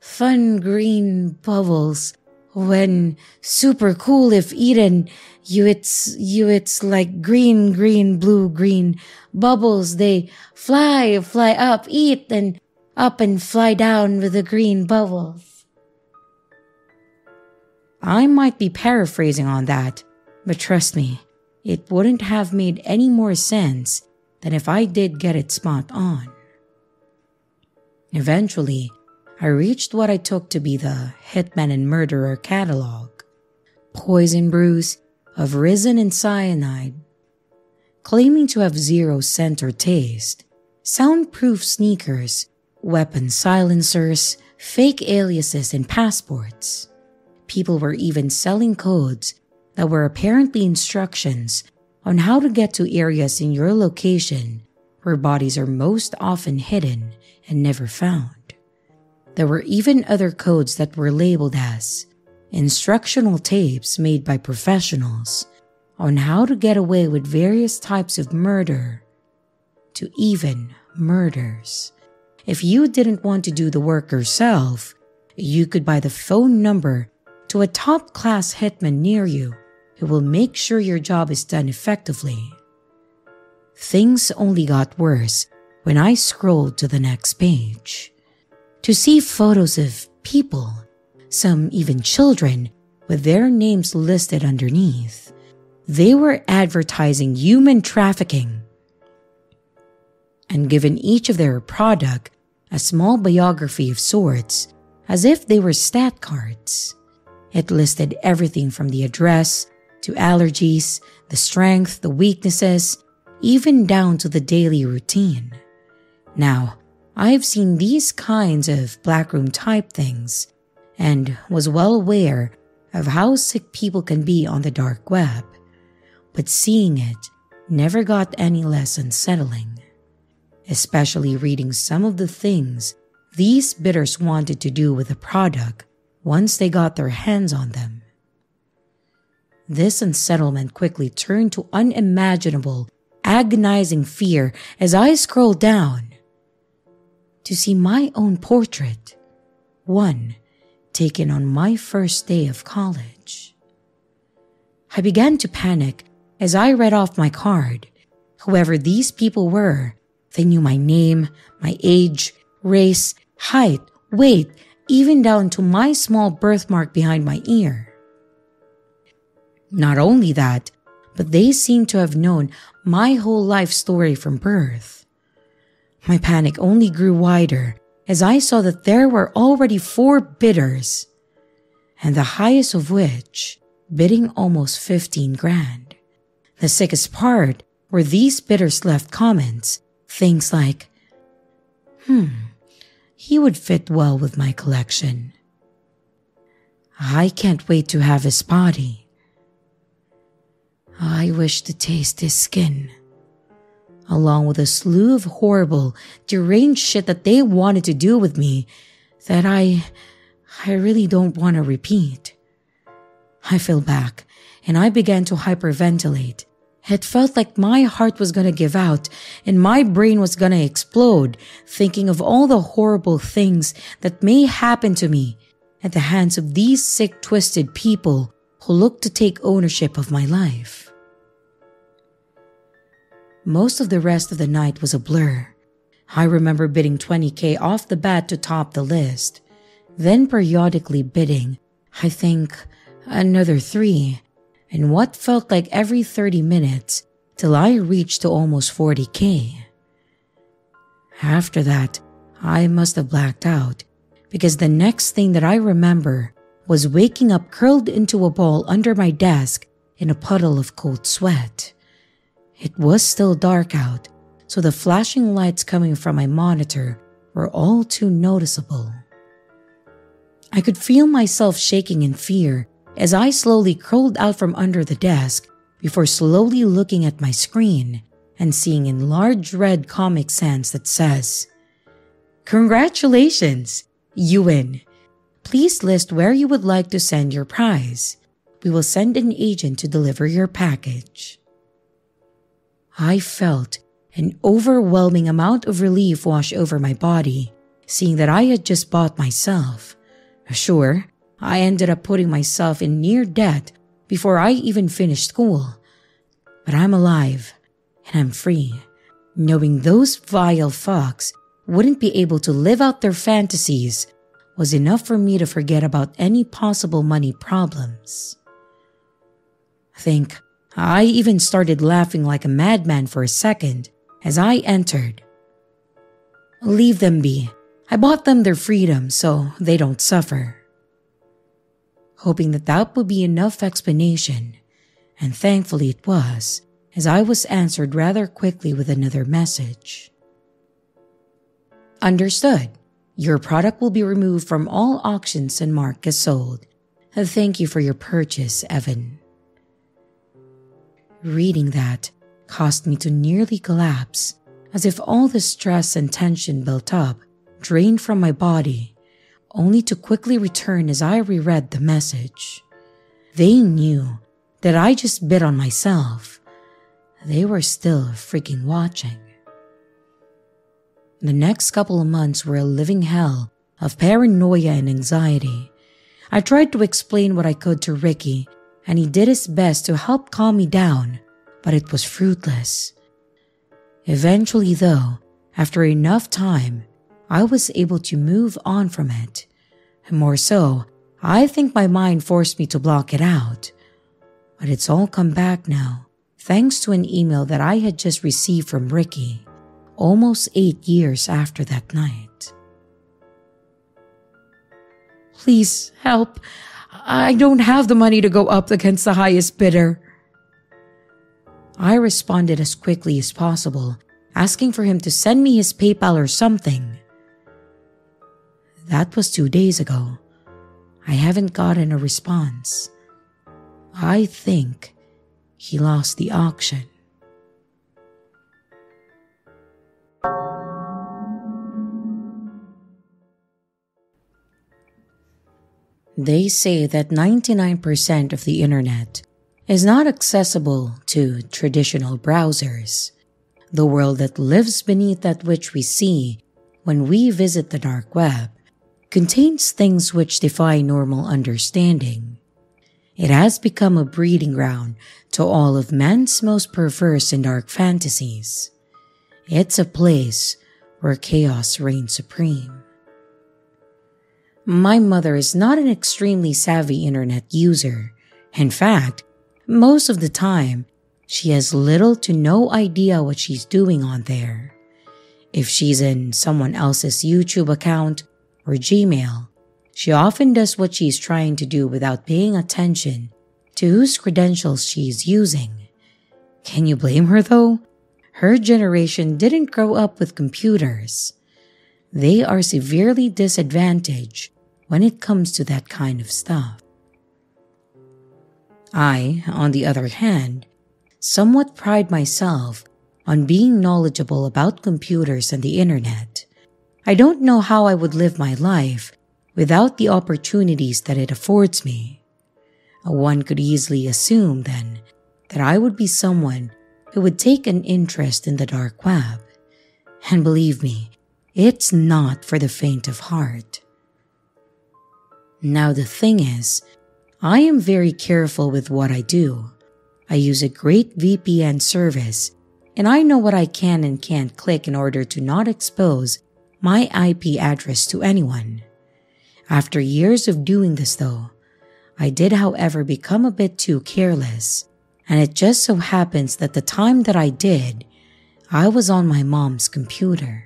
fun green bubbles, when super cool if eaten, it's like green, blue, green bubbles, they fly up, eat, and up and fly down with the green bubbles. I might be paraphrasing on that, but trust me, it wouldn't have made any more sense than if I did get it spot on. Eventually, I reached what I took to be the Hitman and Murderer catalog. Poison brews of resin and cyanide, claiming to have zero scent or taste, soundproof sneakers, weapon silencers, fake aliases, and passports. People were even selling codes that were apparently instructions on how to get to areas in your location where bodies are most often hidden and never found. There were even other codes that were labeled as instructional tapes made by professionals on how to get away with various types of murder, to even murders. If you didn't want to do the work yourself, you could buy the phone number to a top-class hitman near you who will make sure your job is done effectively. Things only got worse when I scrolled to the next page to see photos of people, some even children, with their names listed underneath. They were advertising human trafficking and given each of their product a small biography of sorts, as if they were stat cards. It listed everything from the address, to allergies, the strength, the weaknesses, even down to the daily routine. Now, I've seen these kinds of black room type things and was well aware of how sick people can be on the dark web, but seeing it never got any less unsettling, especially reading some of the things these bidders wanted to do with the product once they got their hands on them. This unsettlement quickly turned to unimaginable, agonizing fear as I scrolled down to see my own portrait, one taken on my first day of college. I began to panic as I read off my card. Whoever these people were, they knew my name, my age, race, height, weight, even down to my small birthmark behind my ear. Not only that, but they seemed to have known my whole life story from birth. My panic only grew wider as I saw that there were already 4 bidders, and the highest of which bidding almost 15 grand. The sickest part were these bidders left comments, things like, he would fit well with my collection. I can't wait to have his body. I wish to taste his skin. Along with a slew of horrible, deranged shit that they wanted to do with me that I really don't want to repeat. I fell back and I began to hyperventilate. It felt like my heart was gonna give out and my brain was gonna explode, thinking of all the horrible things that may happen to me at the hands of these sick, twisted people who look to take ownership of my life. Most of the rest of the night was a blur. I remember bidding 20K off the bat to top the list, then periodically bidding, I think, another 3, and what felt like every 30 minutes till I reached to almost 40K. After that, I must have blacked out, because the next thing that I remember was waking up curled into a ball under my desk in a puddle of cold sweat. It was still dark out, so the flashing lights coming from my monitor were all too noticeable. I could feel myself shaking in fear as I slowly crawled out from under the desk before slowly looking at my screen and seeing in large red Comic Sans that says, "Congratulations, you win. Please list where you would like to send your prize. We will send an agent to deliver your package." I felt an overwhelming amount of relief wash over my body, seeing that I had just bought myself. Sure, I ended up putting myself in near debt before I even finished school. But I'm alive, and I'm free, knowing those vile fucks wouldn't be able to live out their fantasies was enough for me to forget about any possible money problems. I even started laughing like a madman for a second as I entered. Leave them be. I bought them their freedom so they don't suffer. Hoping that would be enough explanation, and thankfully it was, as I was answered rather quickly with another message. Understood. Your product will be removed from all auctions and marked as sold. Thank you for your purchase, Evan. Reading that caused me to nearly collapse, as if all the stress and tension built up drained from my body, only to quickly return as I reread the message. They knew that I just bid on myself. They were still freaking watching. The next couple of months were a living hell of paranoia and anxiety. I tried to explain what I could to Ricky, and he did his best to help calm me down, but it was fruitless. Eventually though, after enough time, I was able to move on from it. More so, I think my mind forced me to block it out. But it's all come back now, thanks to an email that I had just received from Ricky, almost 8 years after that night. Please help. I don't have the money to go up against the highest bidder. I responded as quickly as possible, asking for him to send me his PayPal or something. That was 2 days ago. I haven't gotten a response. I think he lost the auction. They say that 99% of the internet is not accessible to traditional browsers. The world that lives beneath that which we see when we visit the dark web contains things which defy normal understanding. It has become a breeding ground to all of man's most perverse and dark fantasies. It's a place where chaos reigns supreme. My mother is not an extremely savvy internet user. In fact, most of the time, she has little to no idea what she's doing on there. If she's in someone else's YouTube account or Gmail, she often does what she's trying to do without paying attention to whose credentials she's using. Can you blame her though? Her generation didn't grow up with computers. They are severely disadvantaged when it comes to that kind of stuff. I, on the other hand, somewhat pride myself on being knowledgeable about computers and the internet. I don't know how I would live my life without the opportunities that it affords me. One could easily assume, then, that I would be someone who would take an interest in the dark web. And believe me, it's not for the faint of heart. Now the thing is, I am very careful with what I do. I use a great VPN service, and I know what I can and can't click in order to not expose my IP address to anyone. After years of doing this though, I did however become a bit too careless, and it just so happens that the time that I did, I was on my mom's computer.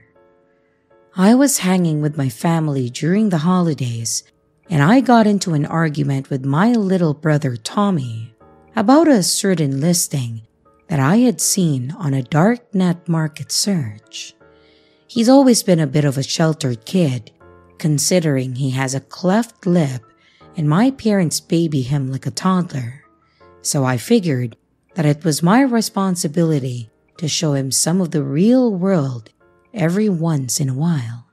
I was hanging with my family during the holidays, and I got into an argument with my little brother Tommy about a certain listing that I had seen on a dark net market search. He's always been a bit of a sheltered kid, considering he has a cleft lip and my parents baby him like a toddler. So I figured that it was my responsibility to show him some of the real world every once in a while.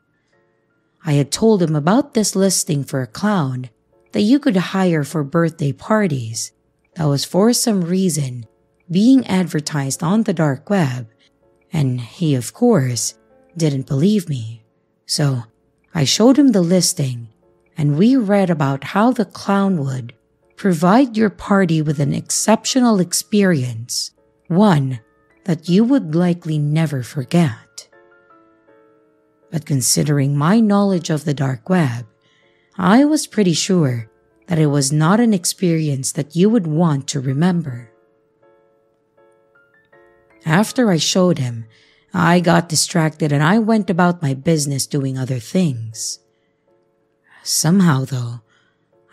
I had told him about this listing for a clown that you could hire for birthday parties that was for some reason being advertised on the dark web, and he, of course, didn't believe me. So I showed him the listing, and we read about how the clown would provide your party with an exceptional experience, one that you would likely never forget. But considering my knowledge of the dark web, I was pretty sure that it was not an experience that you would want to remember. After I showed him, I got distracted and I went about my business doing other things. Somehow though,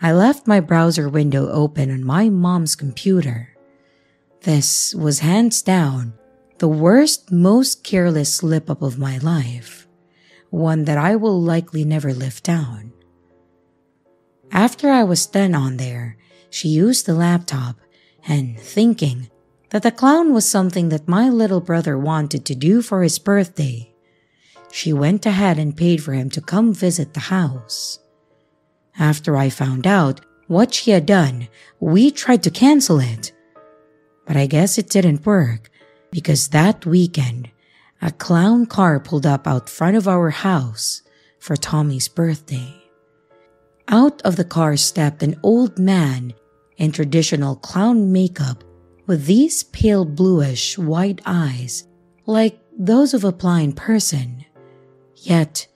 I left my browser window open on my mom's computer. This was hands down the worst, most careless slip-up of my life. One that I will likely never live down. After I was done on there, she used the laptop, and thinking that the clown was something that my little brother wanted to do for his birthday, she went ahead and paid for him to come visit the house. After I found out what she had done, we tried to cancel it. But I guess it didn't work, because that weekend, a clown car pulled up out front of our house for Tommy's birthday. Out of the car stepped an old man in traditional clown makeup with these pale bluish white eyes like those of a blind person. Yet,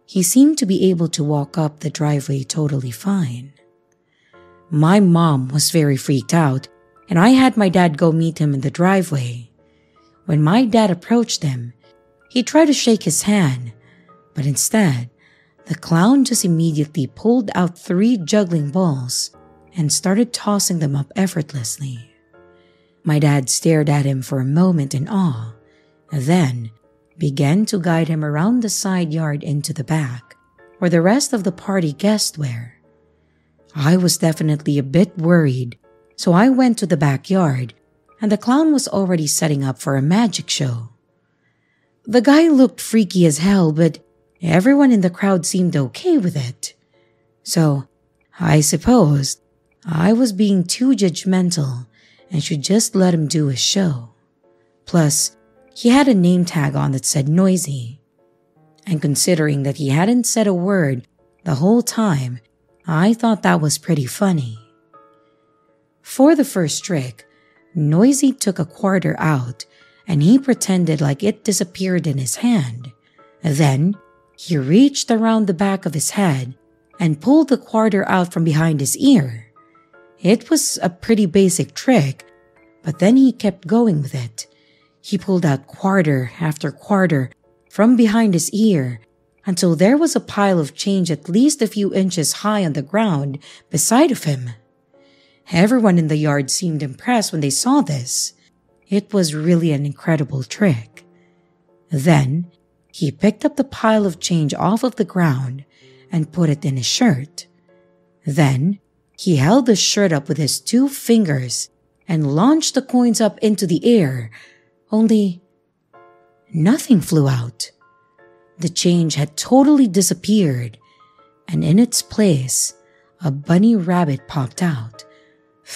he seemed to be able to walk up the driveway totally fine. My mom was very freaked out, and I had my dad go meet him in the driveway. When my dad approached him, he tried to shake his hand, but instead, the clown just immediately pulled out 3 juggling balls and started tossing them up effortlessly. My dad stared at him for a moment in awe, then began to guide him around the side yard into the back, where the rest of the party guests were. I was definitely a bit worried, so I went to the backyard, and the clown was already setting up for a magic show. The guy looked freaky as hell, but everyone in the crowd seemed okay with it. So, I supposed I was being too judgmental and should just let him do his show. Plus, he had a name tag on that said Noisy. And considering that he hadn't said a word the whole time, I thought that was pretty funny. For the first trick, Noisy took a quarter out and he pretended like it disappeared in his hand. Then, he reached around the back of his head and pulled the quarter out from behind his ear. It was a pretty basic trick, but then he kept going with it. He pulled out quarter after quarter from behind his ear until there was a pile of change at least a few inches high on the ground beside of him. Everyone in the yard seemed impressed when they saw this. It was really an incredible trick. Then, he picked up the pile of change off of the ground and put it in his shirt. Then, he held the shirt up with his 2 fingers and launched the coins up into the air, only nothing flew out. The change had totally disappeared, and in its place, a bunny rabbit popped out.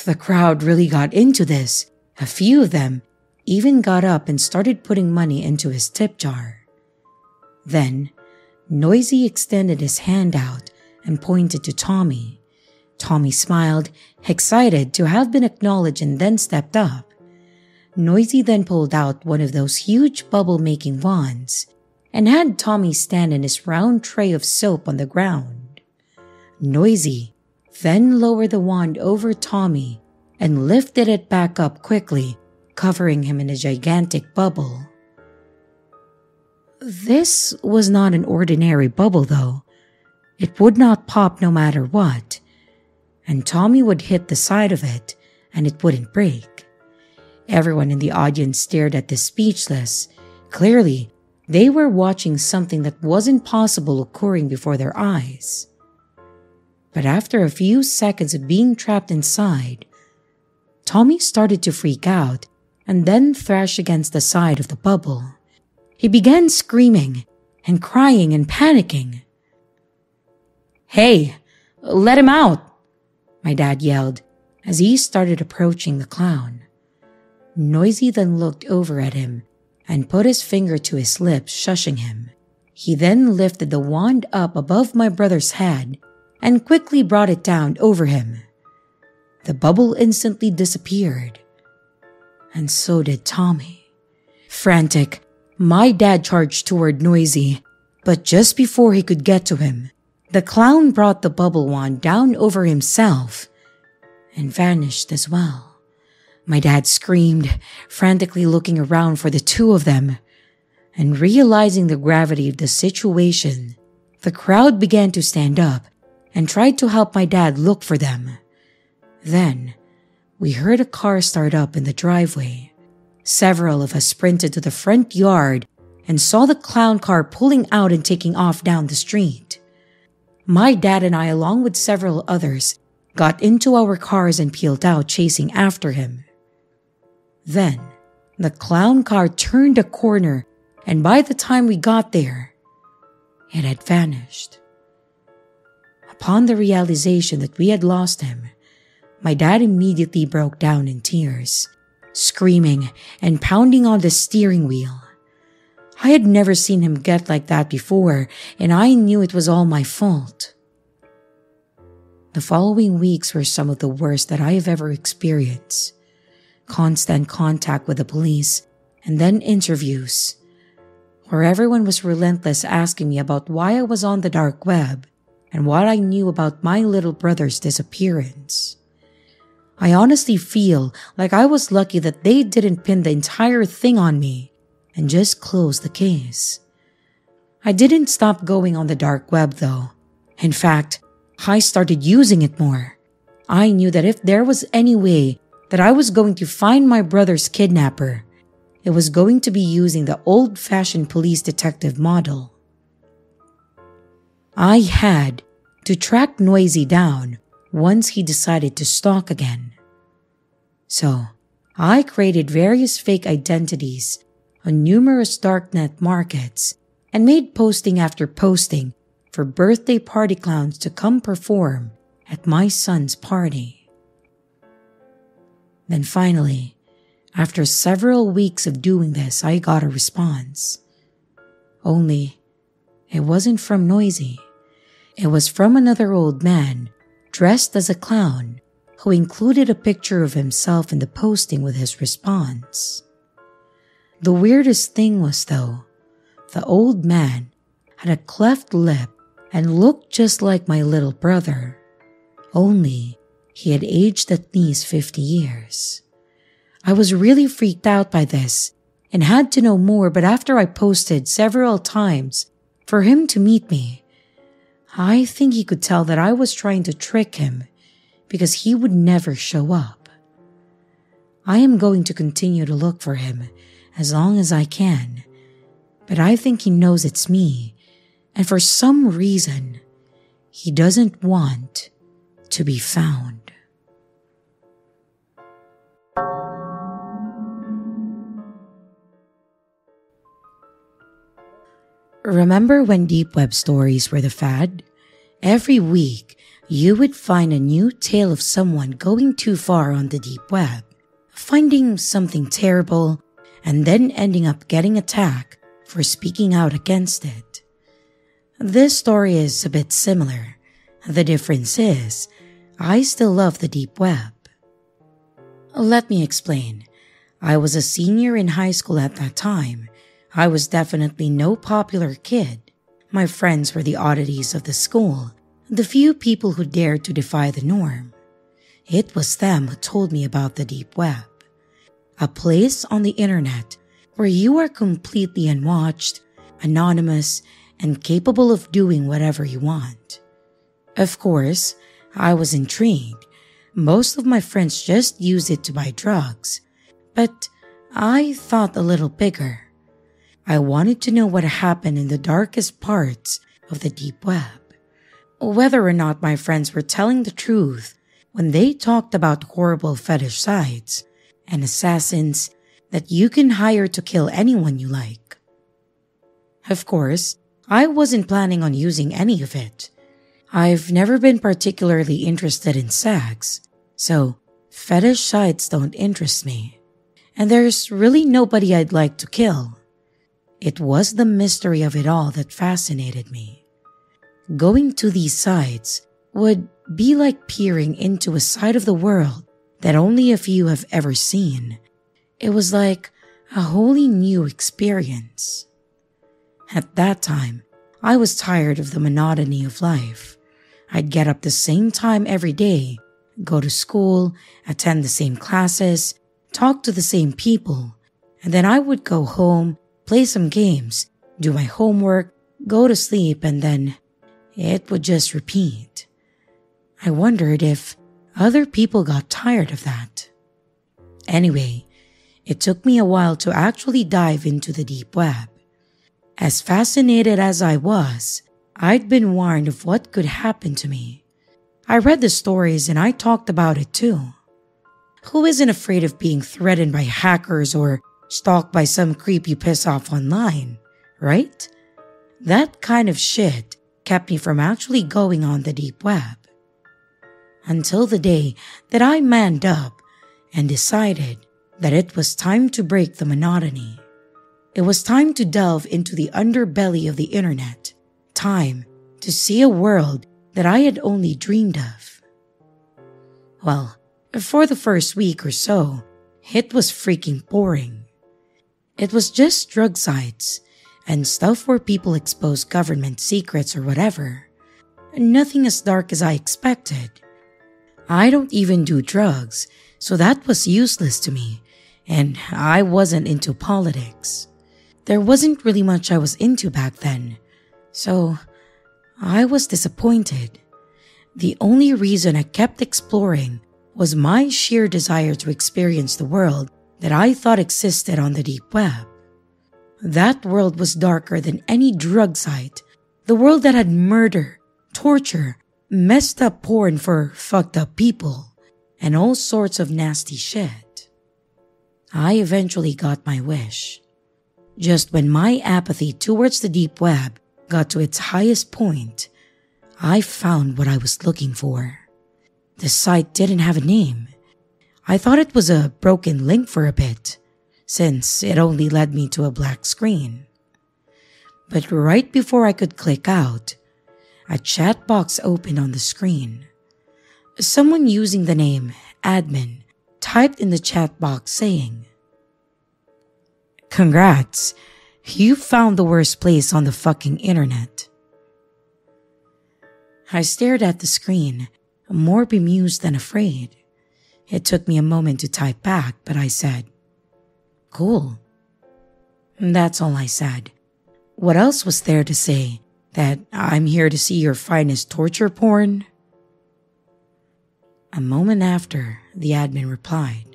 The crowd really got into this. A few of them even got up and started putting money into his tip jar. Then, Noisy extended his hand out and pointed to Tommy. Tommy smiled, excited to have been acknowledged, and then stepped up. Noisy then pulled out one of those huge bubble-making wands and had Tommy stand in his round tray of soap on the ground. Noisy then lowered the wand over Tommy and lifted it back up quickly, covering him in a gigantic bubble. This was not an ordinary bubble, though. It would not pop no matter what, and Tommy would hit the side of it and it wouldn't break. Everyone in the audience stared at this speechless. Clearly, they were watching something that wasn't possible occurring before their eyes. But after a few seconds of being trapped inside, Tommy started to freak out and then thrash against the side of the bubble. He began screaming and crying and panicking. "Hey, let him out!" my dad yelled as he started approaching the clown. Noisy then looked over at him and put his finger to his lips, shushing him. He then lifted the wand up above my brother's head and quickly brought it down over him. The bubble instantly disappeared, and so did Tommy. Frantic, my dad charged toward Noisy, but just before he could get to him, the clown brought the bubble wand down over himself and vanished as well. My dad screamed, frantically looking around for the two of them, and realizing the gravity of the situation, the crowd began to stand up and tried to help my dad look for them. Then, we heard a car start up in the driveway. Several of us sprinted to the front yard and saw the clown car pulling out and taking off down the street. My dad and I, along with several others, got into our cars and peeled out, chasing after him. Then, the clown car turned a corner, and by the time we got there, it had vanished. Upon the realization that we had lost him, my dad immediately broke down in tears, screaming and pounding on the steering wheel. I had never seen him get like that before, and I knew it was all my fault. The following weeks were some of the worst that I have ever experienced. Constant contact with the police, and then interviews, where everyone was relentless asking me about why I was on the dark web and what I knew about my little brother's disappearance. I honestly feel like I was lucky that they didn't pin the entire thing on me and just close the case. I didn't stop going on the dark web though. In fact, I started using it more. I knew that if there was any way that I was going to find my brother's kidnapper, it was going to be using the old-fashioned police detective model. I had to track Noisy down once he decided to stalk again. So, I created various fake identities on numerous darknet markets and made posting after posting for birthday party clowns to come perform at my son's party. Then finally, after several weeks of doing this, I got a response. Only, it wasn't from Noisy. It was from another old man dressed as a clown who included a picture of himself in the posting with his response. The weirdest thing was, though, the old man had a cleft lip and looked just like my little brother, only he had aged at least 50 years. I was really freaked out by this and had to know more, but after I posted several times for him to meet me, I think he could tell that I was trying to trick him because he would never show up. I am going to continue to look for him as long as I can, but I think he knows it's me, and for some reason, he doesn't want to be found. Remember when deep web stories were the fad? Every week, you would find a new tale of someone going too far on the deep web, finding something terrible, and then ending up getting attacked for speaking out against it. This story is a bit similar. The difference is, I still love the deep web. Let me explain. I was a senior in high school at that time. I was definitely no popular kid. My friends were the oddities of the school, the few people who dared to defy the norm. It was them who told me about the deep web, a place on the internet where you are completely unwatched, anonymous, and capable of doing whatever you want. Of course, I was intrigued. Most of my friends just used it to buy drugs, but I thought a little bigger. I wanted to know what happened in the darkest parts of the deep web. Whether or not my friends were telling the truth when they talked about horrible fetish sites and assassins that you can hire to kill anyone you like. Of course, I wasn't planning on using any of it. I've never been particularly interested in sex, so fetish sites don't interest me. And there's really nobody I'd like to kill. It was the mystery of it all that fascinated me. Going to these sites would be like peering into a side of the world that only a few have ever seen. It was like a wholly new experience. At that time, I was tired of the monotony of life. I'd get up the same time every day, go to school, attend the same classes, talk to the same people, and then I would go home, play some games, do my homework, go to sleep, and then it would just repeat. I wondered if other people got tired of that. Anyway, it took me a while to actually dive into the deep web. As fascinated as I was, I'd been warned of what could happen to me. I read the stories and I talked about it too. Who isn't afraid of being threatened by hackers or stalked by some creepy piss-off online, right? That kind of shit kept me from actually going on the deep web. Until the day that I manned up and decided that it was time to break the monotony. It was time to delve into the underbelly of the internet. Time to see a world that I had only dreamed of. Well, for the first week or so, it was freaking boring. It was just drug sites and stuff where people expose government secrets or whatever. Nothing as dark as I expected. I don't even do drugs, so that was useless to me, and I wasn't into politics. There wasn't really much I was into back then, so I was disappointed. The only reason I kept exploring was my sheer desire to experience the world that I thought existed on the deep web. That world was darker than any drug site, the world that had murder, torture, messed up porn for fucked up people, and all sorts of nasty shit. I eventually got my wish. Just when my apathy towards the deep web got to its highest point, I found what I was looking for. The site didn't have a name. I thought it was a broken link for a bit, since it only led me to a black screen. But right before I could click out, a chat box opened on the screen. Someone using the name admin typed in the chat box saying, "Congrats, you found the worst place on the fucking internet." I stared at the screen, more bemused than afraid. It took me a moment to type back, but I said, "Cool." That's all I said. What else was there to say? That I'm here to see your finest torture porn? A moment after, the admin replied,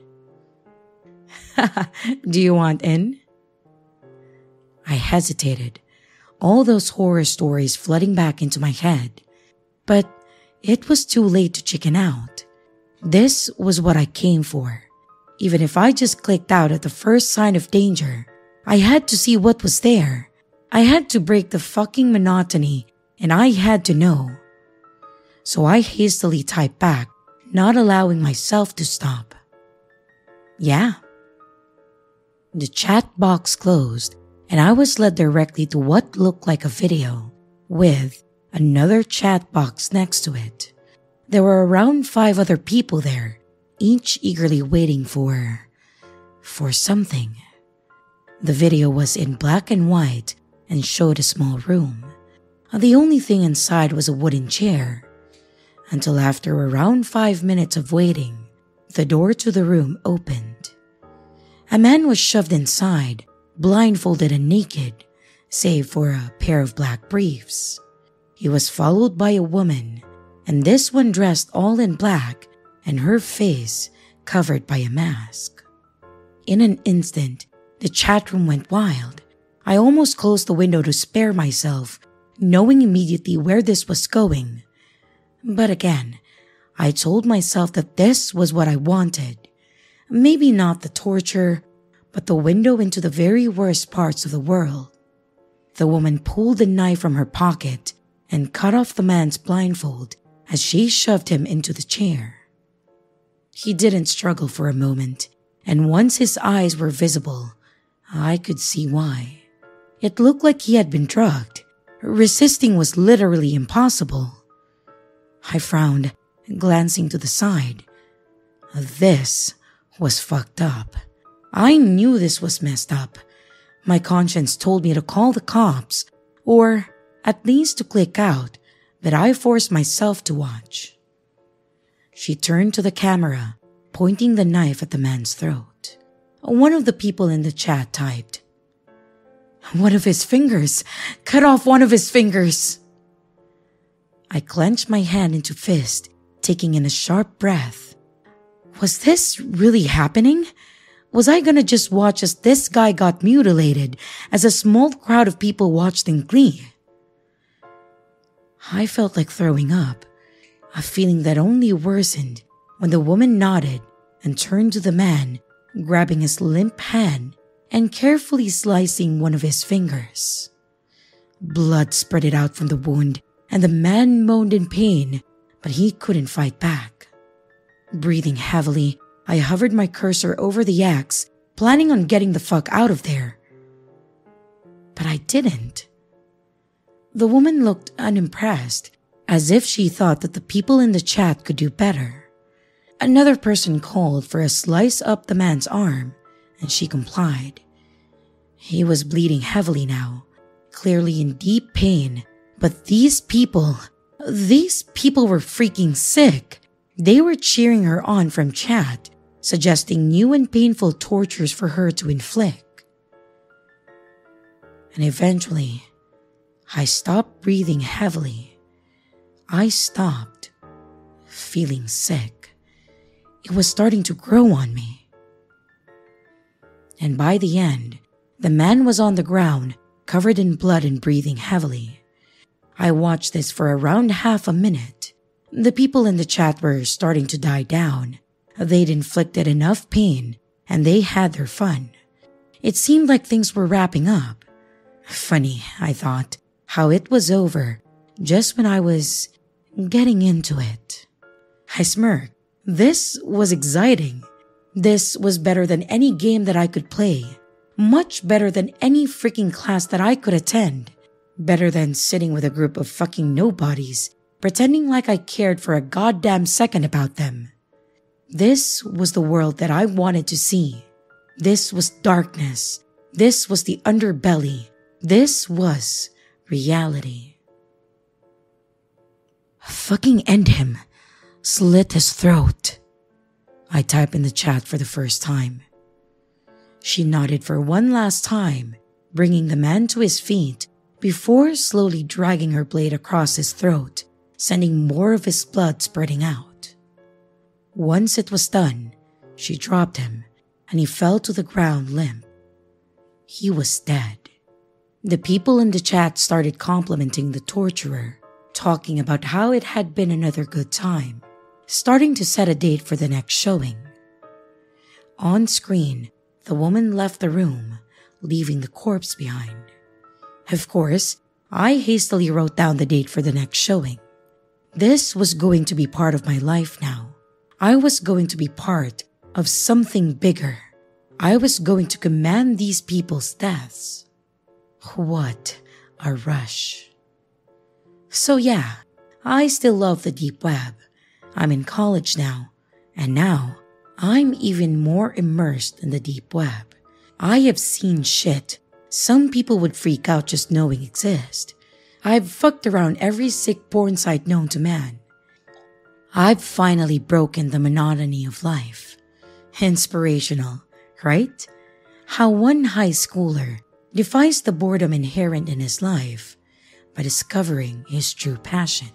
"Do you want in?" I hesitated, all those horror stories flooding back into my head. But it was too late to chicken out. This was what I came for. Even if I just clicked out at the first sign of danger, I had to see what was there. I had to break the fucking monotony, and I had to know. So I hastily typed back, not allowing myself to stop. Yeah. The chat box closed, and I was led directly to what looked like a video, with another chat box next to it. There were around 5 other people there, each eagerly waiting for something. The video was in black and white and showed a small room. The only thing inside was a wooden chair. Until after around 5 minutes of waiting, the door to the room opened. A man was shoved inside, blindfolded and naked, save for a pair of black briefs. He was followed by a woman, and this one dressed all in black and her face covered by a mask. In an instant, the chat room went wild. I almost closed the window to spare myself, knowing immediately where this was going. But again, I told myself that this was what I wanted. Maybe not the torture, but the window into the very worst parts of the world. The woman pulled a knife from her pocket and cut off the man's blindfold as she shoved him into the chair. He didn't struggle for a moment, and once his eyes were visible, I could see why. It looked like he had been drugged. Resisting was literally impossible. I frowned, glancing to the side. This was fucked up. I knew this was messed up. My conscience told me to call the cops, or at least to click out, but I forced myself to watch. She turned to the camera, pointing the knife at the man's throat. One of the people in the chat typed, "One of his fingers! Cut off one of his fingers!" I clenched my hand into fist, taking in a sharp breath. Was this really happening? Was I gonna just watch as this guy got mutilated as a small crowd of people watched in glee? I felt like throwing up, a feeling that only worsened when the woman nodded and turned to the man, grabbing his limp hand and carefully slicing one of his fingers. Blood spurted out from the wound, and the man moaned in pain, but he couldn't fight back. Breathing heavily, I hovered my cursor over the axe, planning on getting the fuck out of there. But I didn't. The woman looked unimpressed, as if she thought that the people in the chat could do better. Another person called for a slice up the man's arm, and she complied. He was bleeding heavily now, clearly in deep pain, but these people were freaking sick. They were cheering her on from chat, suggesting new and painful tortures for her to inflict. And eventually, I stopped breathing heavily. I stopped feeling sick. It was starting to grow on me. And by the end, the man was on the ground, covered in blood and breathing heavily. I watched this for around half a minute. The people in the chat were starting to die down. They'd inflicted enough pain, and they had their fun. It seemed like things were wrapping up. Funny, I thought, how it was over just when I was getting into it. I smirked. This was exciting. This was better than any game that I could play. Much better than any freaking class that I could attend. Better than sitting with a group of fucking nobodies, pretending like I cared for a goddamn second about them. This was the world that I wanted to see. This was darkness. This was the underbelly. This was reality. Fucking end him. Slit his throat. I type in the chat for the first time. She nodded for one last time, bringing the man to his feet before slowly dragging her blade across his throat, sending more of his blood spreading out. Once it was done, she dropped him and he fell to the ground limp. He was dead. The people in the chat started complimenting the torturer, talking about how it had been another good time, starting to set a date for the next showing. On screen, the woman left the room, leaving the corpse behind. Of course, I hastily wrote down the date for the next showing. This was going to be part of my life now. I was going to be part of something bigger. I was going to command these people's deaths. What a rush. So yeah, I still love the deep web. I'm in college now, and now I'm even more immersed in the deep web. I have seen shit some people would freak out just knowing exists. I've fucked around every sick porn site known to man. I've finally broken the monotony of life. Inspirational, right? How one high schooler defies the boredom inherent in his life by discovering his true passion.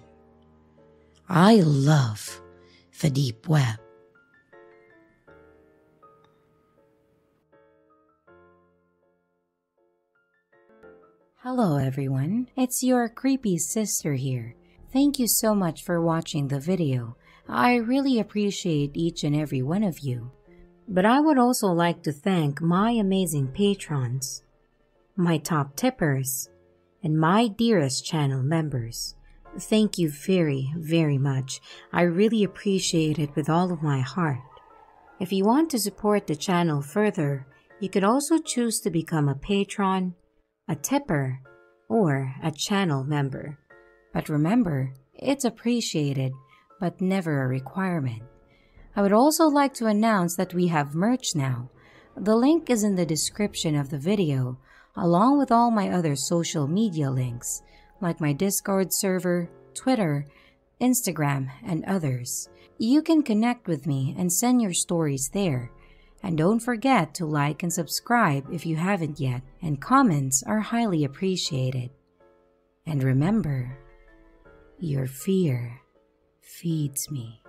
I love the deep web. Hello everyone, it's your creepy sister here. Thank you so much for watching the video. I really appreciate each and every one of you. But I would also like to thank my amazing patrons, my top tippers, and my dearest channel members. Thank you very, very much. I really appreciate it with all of my heart. If you want to support the channel further, you could also choose to become a patron, a tipper, or a channel member. But remember, it's appreciated, but never a requirement. I would also like to announce that we have merch now. The link is in the description of the video, along with all my other social media links, like my Discord server, Twitter, Instagram, and others. You can connect with me and send your stories there. And don't forget to like and subscribe if you haven't yet, and comments are highly appreciated. And remember, your fear feeds me.